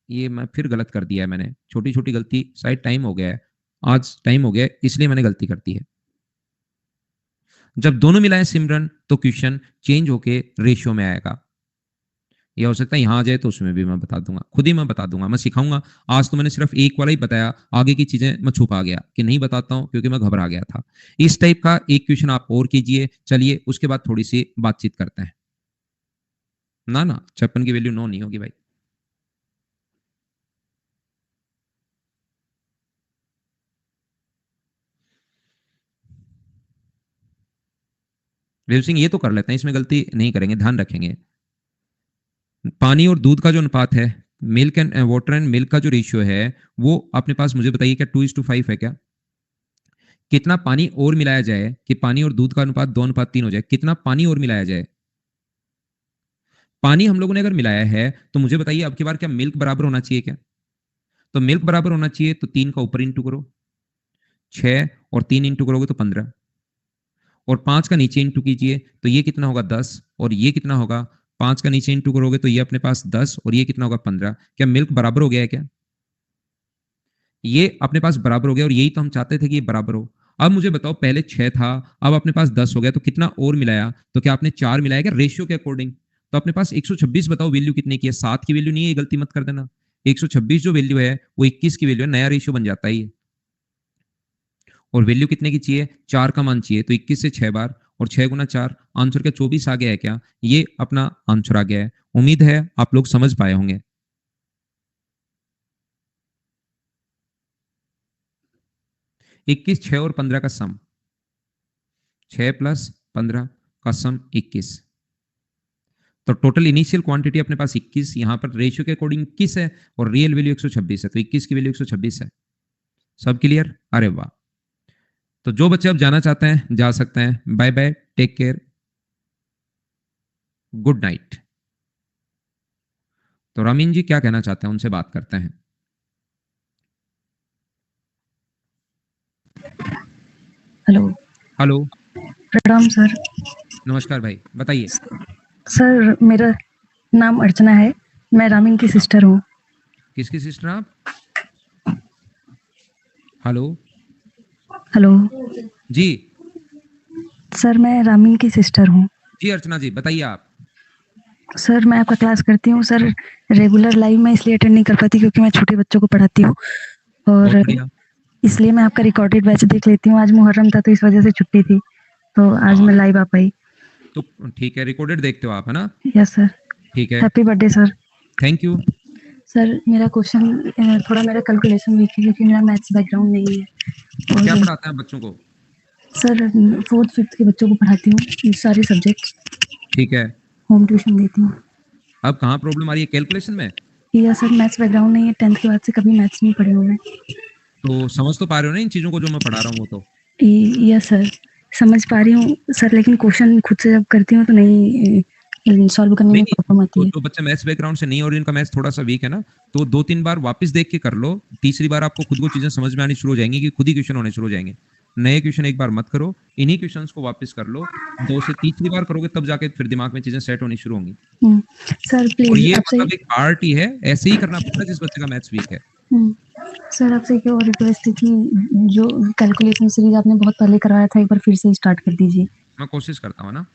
ये मैं फिर गलत कर दिया है मैंने, छोटी छोटी गलती, शायद टाइम हो गया है, आज टाइम हो गया है, इसलिए मैंने गलती कर दी है। जब दोनों मिलाएं सिमरन, तो क्वेश्चन चेंज होके रेशियो में आएगा। ये हो सकता है यहां आ जाए, तो उसमें भी मैं बता दूंगा, खुद ही मैं बता दूंगा, मैं सिखाऊंगा। आज तो मैंने सिर्फ एक वाला ही बताया, आगे की चीजें मैं छुपा गया कि नहीं बताता हूं, क्योंकि मैं घबरा गया था। इस टाइप का एक क्वेश्चन आप और कीजिए, चलिए उसके बाद थोड़ी सी बातचीत करते हैं। ना ना, 56 की वैल्यू 9 नहीं होगी भाई। वेव सिंह, ये तो कर लेते हैं, इसमें गलती नहीं करेंगे, ध्यान रखेंगे। पानी और दूध का जो अनुपात है, milk and water and milk का जो रेशियो है, वो अपने पास मुझे बताइए, क्या 2:5 है क्या? कितना पानी और मिलाया जाए कि पानी और दूध का अनुपात 2:3 हो जाए? कितना पानी और मिलाया जाए? पानी हम लोगों ने अगर मिलाया है, तो मुझे बताइए अब की बार क्या मिल्क बराबर होना चाहिए क्या? तो मिल्क बराबर होना चाहिए, तो 3 का ऊपर इंटू करो, 6 और 3 इंटू करोगे तो 15, और 5 का नीचे इंटू कीजिए, तो ये कितना होगा 10, और ये कितना होगा, 5 का नीचे इंटू करोगे तो ये अपने पास 10, और ये कितना होगा 15। क्या मिल्क बराबर हो गया है क्या? ये अपने पास बराबर हो गया, और यही तो हम चाहते थे कि ये बराबर हो। अब मुझे बताओ, पहले 6 था, अब अपने पास 10 हो गया, तो कितना और मिलाया? तो क्या आपने 4 मिलाया क्या रेशियो के अकॉर्डिंग? तो अपने पास 126, बताओ वैल्यू कितने की है? 7 की वैल्यू नहीं है, ये गलती मत कर देना। 126 जो वैल्यू है वो 21 की वैल्यू है, नया रेशियो बन जाता है ये। और वैल्यू कितने की चाहिए? 4 का मान चाहिए, तो 21 से 6 बार, और 6 गुना 4, आंसर क्या 24 आ गया है क्या? ये अपना आंसर आ गया है। उम्मीद है आप लोग समझ पाए होंगे। 21, 6 और 15 का सम, 6 प्लस 15 का सम 21। तो टोटल इनिशियल क्वांटिटी अपने पास 21, यहां पर रेशियो के अकॉर्डिंग 21 है, और रियल वैल्यू 126 है, तो 21 की वैल्यू 126 है। सब क्लियर? अरे वाह। तो जो बच्चे अब जाना चाहते हैं जा सकते हैं। Bye bye, take care, good night. तो रामीन जी क्या कहना चाहते हैं, उनसे बात करते हैं। हेलो। हेलो। प्रणाम सर। नमस्कार भाई, बताइए। सर मेरा नाम अर्चना है, मैं रामीन की सिस्टर हूँ। किसकी सिस्टर आप? हेलो। हेलो जी। सर, मैं रामीन की सिस्टर हूँ। जी अर्चना जी, बताइए आप। सर मैं आपका क्लास करती हूँ सर, रेगुलर लाइव में इसलिए अटेंड नहीं कर पाती क्योंकि मैं छोटे बच्चों को पढ़ाती हूँ, बहुत और बढ़िया। इसलिए मैं आपका रिकॉर्डेड बैच देख लेती हूँ। आज मुहर्रम था तो इस वजह से छुट्टी थी, तो आज मैं लाइव आ पाई। तो ठीक है, रिकॉर्डेड देखते हो आप, है ना? Yes sir. ठीक है, happy birthday sir. Thank you. Sir मेरा क्वेश्चन थोड़ा मेरा कैलकुलेशन वीक है क्योंकि मेरा मैथ्स बैकग्राउंड नहीं है। क्या और पढ़ाते हैं आप बच्चों को? सर 4th 5th के बच्चों को पढ़ाती हूँ, सारे सब्जेक्ट ठीक है। होम ट्यूशन देती हूँ। अब कहाँ प्रॉब्लम आ रही है, कैलकुलेशन में? या सर मैथ्स बैकग्राउंड नहीं है, 10th के बाद से कभी मैथ्स नहीं पढ़ी हूँ मैं। तो समझ तो पा रहे हो ना इन चीजों को जो मैं पढ़ा रहा हूँ वो तो? यस सर, समझ पा रही हूँ सर, लेकिन क्वेश्चन खुद से जब करती हूँ तो नहीं सॉल्व करने नहीं में नहीं, प्रॉब्लम तो आती है। जो बच्चे मैथ्स बैकग्राउंड से नहीं और जिनका मैथ्स थोड़ा सा वीक है ना, तो 2-3 बार वापस देख के कर लो, तीसरी बार आपको खुद को चीजें समझ में आनी शुरू हो जाएंगी, कि खुद ही क्वेश्चन होने शुरू हो जाएंगे। नए क्वेश्चन एक बार मत करो, इन्हीं क्वेश्चंस को वापस कर लो। 2 से तीसरी बार करोगे तब जाके फिर दिमाग में चीजें सेट होनी शुरू होंगी। हम्म, सर और प्लीज ये आपसे मतलब एक आर्ट ही है, ऐसे ही करना पड़ता है जिस बच्चे का मैथ्स वीक है। हम्म, सर आपसे एक और रिक्वेस्ट थी कि जो कैलकुलेशन सीरीज आपने बहुत पहले करवाया था, एक बार फिर से स्टार्ट कर दीजिए। मैं कोशिश करता हूँ ना।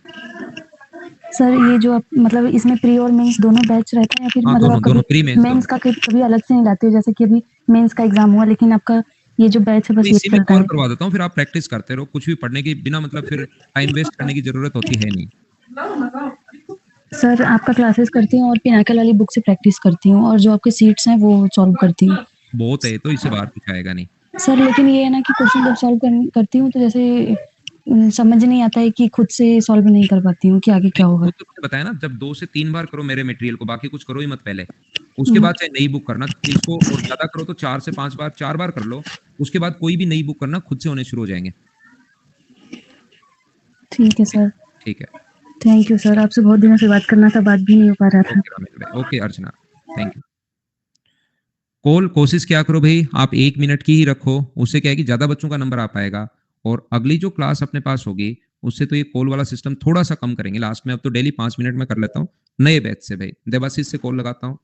सर ये जो आप मतलब इसमें प्री और मेंस दोनों बैच रहता है, या फिर हाँ, मतलब दोनों आप दोनों, कभी प्री मेंस मेंस दोनों। का कभी अलग से नहीं लाते हो? जैसे कि अभी मेंस का एग्जाम हुआ, लेकिन आपका ये जो बैच है तो बस ये इसी में चलता कवर है। करवा देता हूँ, फिर आप प्रैक्टिस करते रहो, कुछ भी पढ़ने की बिना मतलब फिर टाइम वेस्ट करने की जरूरत होती है नहीं। सर आपका क्लासेस करती हूँ और पिनाकल वाली बुक से प्रैक्टिस करती हूँ, और जो आपके सीट्स हैं वो सॉल्व करती हूँ। बहुत है, तो इससे बाहर कुछ आएगा नहीं। सर लेकिन ये है ना कि क्वेश्चन जब सॉल्व करती हूँ तो जैसे समझ नहीं आता है कि खुद से सॉल्व नहीं कर पाती हूँ कि आगे नहीं, क्या होगा। वो तो मैंने बताया ना, जब 2 से 3 बार करो मेरे मटेरियल को, बाकी कुछ करो ही मत पहले। उसके हम्म, बाद चाहे नई बुक करना इसको, और ज्यादा करो तो 4 से 5 बार, 4 बार कर लो। उसके बाद कोई भी नई बुक करना, खुद से होने शुरू हो जाएंगे। ठीक है ठीक। सर। ठीक है। थैंक यू सर, आपसे बहुत दिनों से बात करना था, बात भी नहीं हो पा रहा था। ओके रामेश भाई, okay Archana, thank you. Call कोशिश क्या करो भाई, आप 1 मिनट की ही रखो, उससे क्या है कि ज्यादा बच्चों का नंबर आ पाएगा। और अगली जो क्लास अपने पास होगी उससे तो ये कॉल वाला सिस्टम थोड़ा सा कम करेंगे लास्ट में। अब तो डेली 5 मिनट में कर लेता हूँ नए बैच से भाई। देवाशीष से कॉल लगाता हूँ।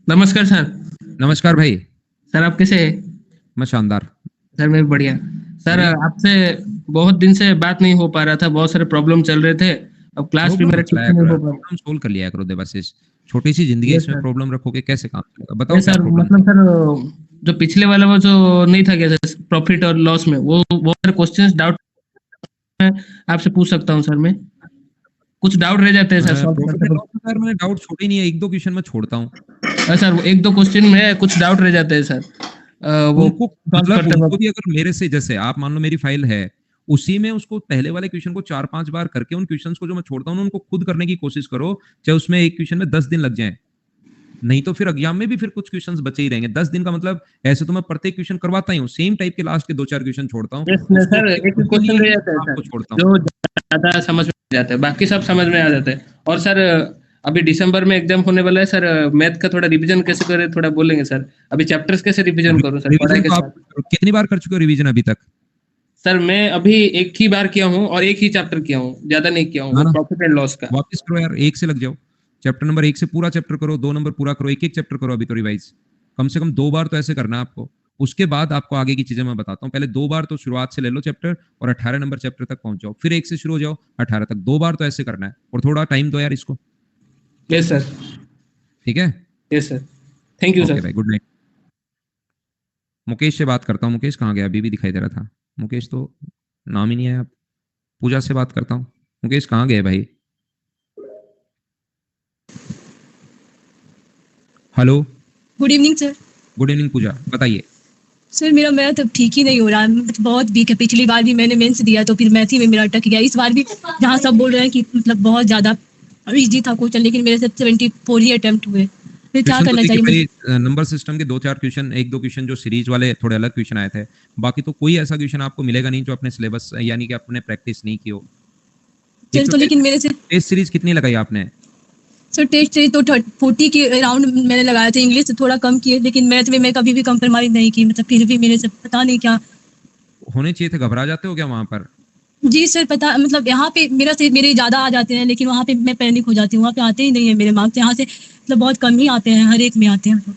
नमस्कार सर। नमस्कार भाई। सर आप कैसे हैं? मैं शानदार। सर मैं भी बढ़िया। सर बढ़िया। आपसे बहुत दिन से बात नहीं हो पा रहा था, बहुत सारे प्रॉब्लम चल रहे थे। अब क्लास भी मेरा ठीक से नहीं हो पा रहा। प्रॉब्लम सोल्व कर लिया करो देवाशीष। छोटी सी जिंदगी है, Yes, इसमें sir. प्रॉब्लम रखोगे कैसे काम चलेगा? बताओ ये क्या सर प्रॉब्लम? मतलब सर जो पिछले वाला वो जो नहीं था क्या सर, प्रॉफिट और लॉस में, वो सारे क्वेश्चंस डाउट आपसे पूछ सकता हूँ सर मैं? कुछ डाउट रह जाते हैं सर सॉल्व प्रॉफिट करते एंड वक्त। लॉस में सर मैंने डाउट छोड़े ही नहीं है, 1-2 क्वेश्चन में छोड़ता हूँ। सर वो एक दो क्वेश्चन में कुछ डाउट रह जाते हैं सर। वो उनको solve मतलब करते उनको वक्त। भी अगर मेरे से, जैसे आप मान लो मेरी फाइल है, उसी में उसको पहले वाले क्वेश्चन को 4-5 बार करके उन क्वेश्चंस को जो मैं छोड़ता हूँ उनको खुद करने की कोशिश करो, चाहे उसमें एक क्वेश्चन में 10 दिन लग जाए। नहीं तो फिर एग्जाम में भी फिर कुछ क्वेश्चंस बचे ही रहेंगे। 10 दिन का मतलब ऐसे तो मैं प्रत्येक क्वेश्चन करवाता ही हूँ, सेम टाइप के लास्ट के 2-4 क्वेश्चन छोड़ता हूँ। Yes, उसको सर अपने एक खुद के क्वेश्चन लिए रह जाता है आपको सर छोड़ता हूँ। जो ज्यादा समझ में आ जाता है, बाकी सब समझ में आ जाता है। और सर अभी दिसंबर में एग्जाम होने वाला है सर, मैथ का थोड़ा रिवीजन कैसे करें थोड़ा बोलेंगे सर? अभी चैप्टर्स कैसे रिवीजन करूं सर पढ़ाई रिवीजन के तो साथ? आप कितनी बार कर चुके हो रिवीजन अभी तक? सर मैं अभी एक ही बार किया हूँ और एक ही चैप्टर किया हूँ, ज्यादा नहीं किया हूँ, ना वो ना, प्रॉफिट एंड लॉस का। वापस करो यार, 1 से लग जाओ। चैप्टर नंबर 1 से पूरा चैप्टर करो, 2 नंबर पूरा करो, एक-एक चैप्टर करो अभी तो रिवाइज। कम से कम 2 बार तो ऐसे करना है आपको। उसके बाद आपको आगे की चीजें मैं बताता हूँ। पहले 2 बार तो शुरुआत से ले लो चैप्टर और 18 नंबर चैप्टर तक पहुंच जाओ। फिर 1 से शुरू हो जाओ 18 तक। 2 बार तो ऐसे करना है और थोड़ा टाइम दो यार इसको। Yes sir. ठीक है? Yes sir. Thank you okay sir. भाई, गुड नाइट। मुकेश से बात करता हूँ। मुकेश कहाँ गया? अभी भी दिखाई दे रहा था। मुकेश तो नाम ही नहीं आया। पूजा से बात करता हूँ। मुकेश कहाँ गए भाई? Hello. Good evening sir. Good evening Pooja, बताइए। सर मेरा मैथ अब ठीक ही नहीं हो रहा है, बहुत वीक है। पिछली बार भी मैंने मेंस दिया तो फिर मैथ ही में मेरा अटक गया। इस बार भी जहाँ सब बोल रहे हैं कि मतलब बहुत ज्यादा इजी था क्वेश्चन, लेकिन मेरे से 74 ही अटेम्प्ट हुए। फिर क्या क्वेश्चन तो करना देखिए चाहिए मुझे? भाई, नंबर सिस्टम के 2-4 क्वेश्चन, 1-2 क्वेश्चन जो सीरीज वाले थोड़े अलग क्वेश्चन आए थे। बाकी तो कोई ऐसा क्वेश्चन आपको मिलेगा नहीं जो अपने सिलेबस यानी कि आपने प्रैक्टिस नहीं की हो। एक सर तो तो लेकिन मेरे से टेस्ट सीरीज कितनी लगाई आपने? सर टेस्ट से तो 40 के अराउंड मैंने लगाया था। इंग्लिश से थोड़ा कम किए, लेकिन मैथ में मैं कभी भी कंप्रोमाइज नहीं की। मतलब फिर भी मेरे से पता नहीं क्या। होने चाहिए थे, घबरा जाते हो क्या वहां पर? जी सर पता, मतलब यहाँ पे मेरे ज्यादा आ जाते हैं, लेकिन वहाँ पे मैं पैनिक हो जाती हूँ। वहाँ पे आते ही नहीं है मेरे मार्क्स, यहाँ से मतलब बहुत कम ही आते हैं, हर एक में आते हैं।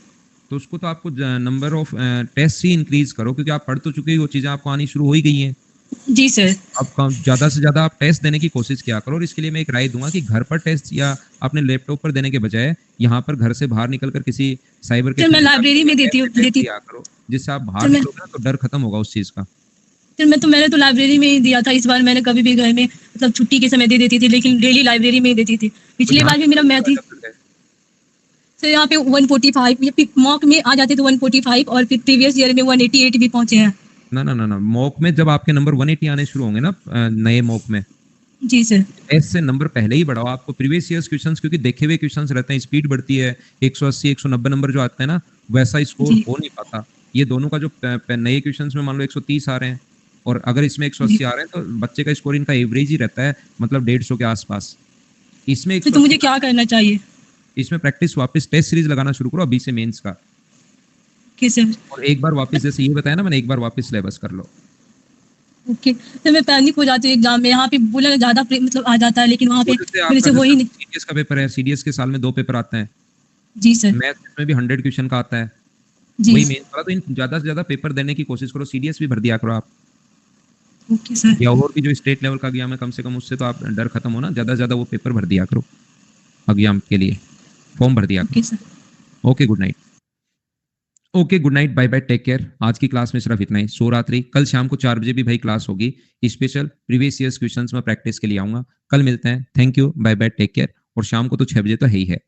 तो उसको तो आपको नंबर ऑफ टेस्ट ही इंक्रीज करो, क्योंकि आप पढ़ तो चुके हो, चीजें आपको आनी शुरू हो ही गई हैं। जी सर। अब ज्यादा से ज्यादा आप टेस्ट देने की कोशिश किया करो। और इसके लिए मैं एक राय दूंगा कि घर पर टेस्ट या अपने लैपटॉप पर देने के बजाय यहाँ पर घर से बाहर निकलकर किसी साइबर सर मैं कैफे लाइब्रेरी में देती दिया करो, जिससे आप बाहर सर मैं निकलोगे ना तो डर खत्म होगा उस चीज का। सर मैंने तो लाइब्रेरी में ही दिया था। इस बार मैंने कभी भी घर में मतलब छुट्टी के समय दे देती थी, लेकिन डेली लाइब्रेरी में ही देती थी। तो पिछली यहाँ बार भी मेरा मैथ ही पे सर यहाँ पे 145 या फिर मॉक में आ जाते तो 145, और फिर प्रीवियस ईयर में 188 भी पहुंचे हैं। ना ना ना ना, मॉक में जब आपके नंबर 180 आने शुरू होंगे ना, नए मॉक में, जी सर। एस से नंबर पहले ही बढ़ाओ। आपको प्रीवियस ईयर्स क्वेश्चंस, क्योंकि देखे हुए क्वेश्चंस रहते हैं, स्पीड बढ़ती है। 180 190 नंबर जो आता है ना, वैसा स्कोर जी हो नहीं पाता। ये दोनों का जो नए क्वेश्चंस में मान लो 130 आ रहे हैं और अगर इसमें जी 180 आ रहे हैं, तो बच्चे का स्कोर इनका एवरेज ही रहता है, मतलब 150 के आसपास। इसमें सर तो मुझे 180, क्या करना चाहिए? इसमें प्रैक्टिस वापस टेस्ट सीरीज लगाना शुरू करो अभी से मेंस का। Okay sir. और एक बार वापस, जैसे ये बताया ना मैंने, एक बार वापस सिलेबस कर लो। Okay sir. मैं पैनिक हो जाती हूँ एग्जाम में। यहाँ पे बोला ज्यादा मतलब आ जाता है, लेकिन वहाँ पे वो जैसे मेरे आपका से वही नहीं। सीडीएस का पेपर है, सीडीएस के साल में 2 पेपर आते हैं। जी सर। मैथ में भी 100 क्वेश्चन का आता है, जी वही मेन वाला। तो इन ज्यादा से ज्यादा पेपर देने की कोशिश करो। सीडीएस भी भर दिया करो आप, ओके सर। या और भी जो स्टेट लेवल का एग्जाम है, कम से कम उससे तो आप डर खत्म हो ना। ज्यादा से ज्यादा वो पेपर भर दिया करो, एग्जाम के लिए फॉर्म भर दिया ओके करो। Sir. Okay good night. Okay good night, bye bye, take care. आज की क्लास में सिर्फ इतना ही। सो रात्रि। कल शाम को 4 बजे भी भाई क्लास होगी, स्पेशल प्रीवियस ईयर्स क्वेश्चंस में प्रैक्टिस के लिए आऊंगा। कल मिलते हैं। Thank you, bye bye, take care. और शाम को तो 6 बजे तो है ही है।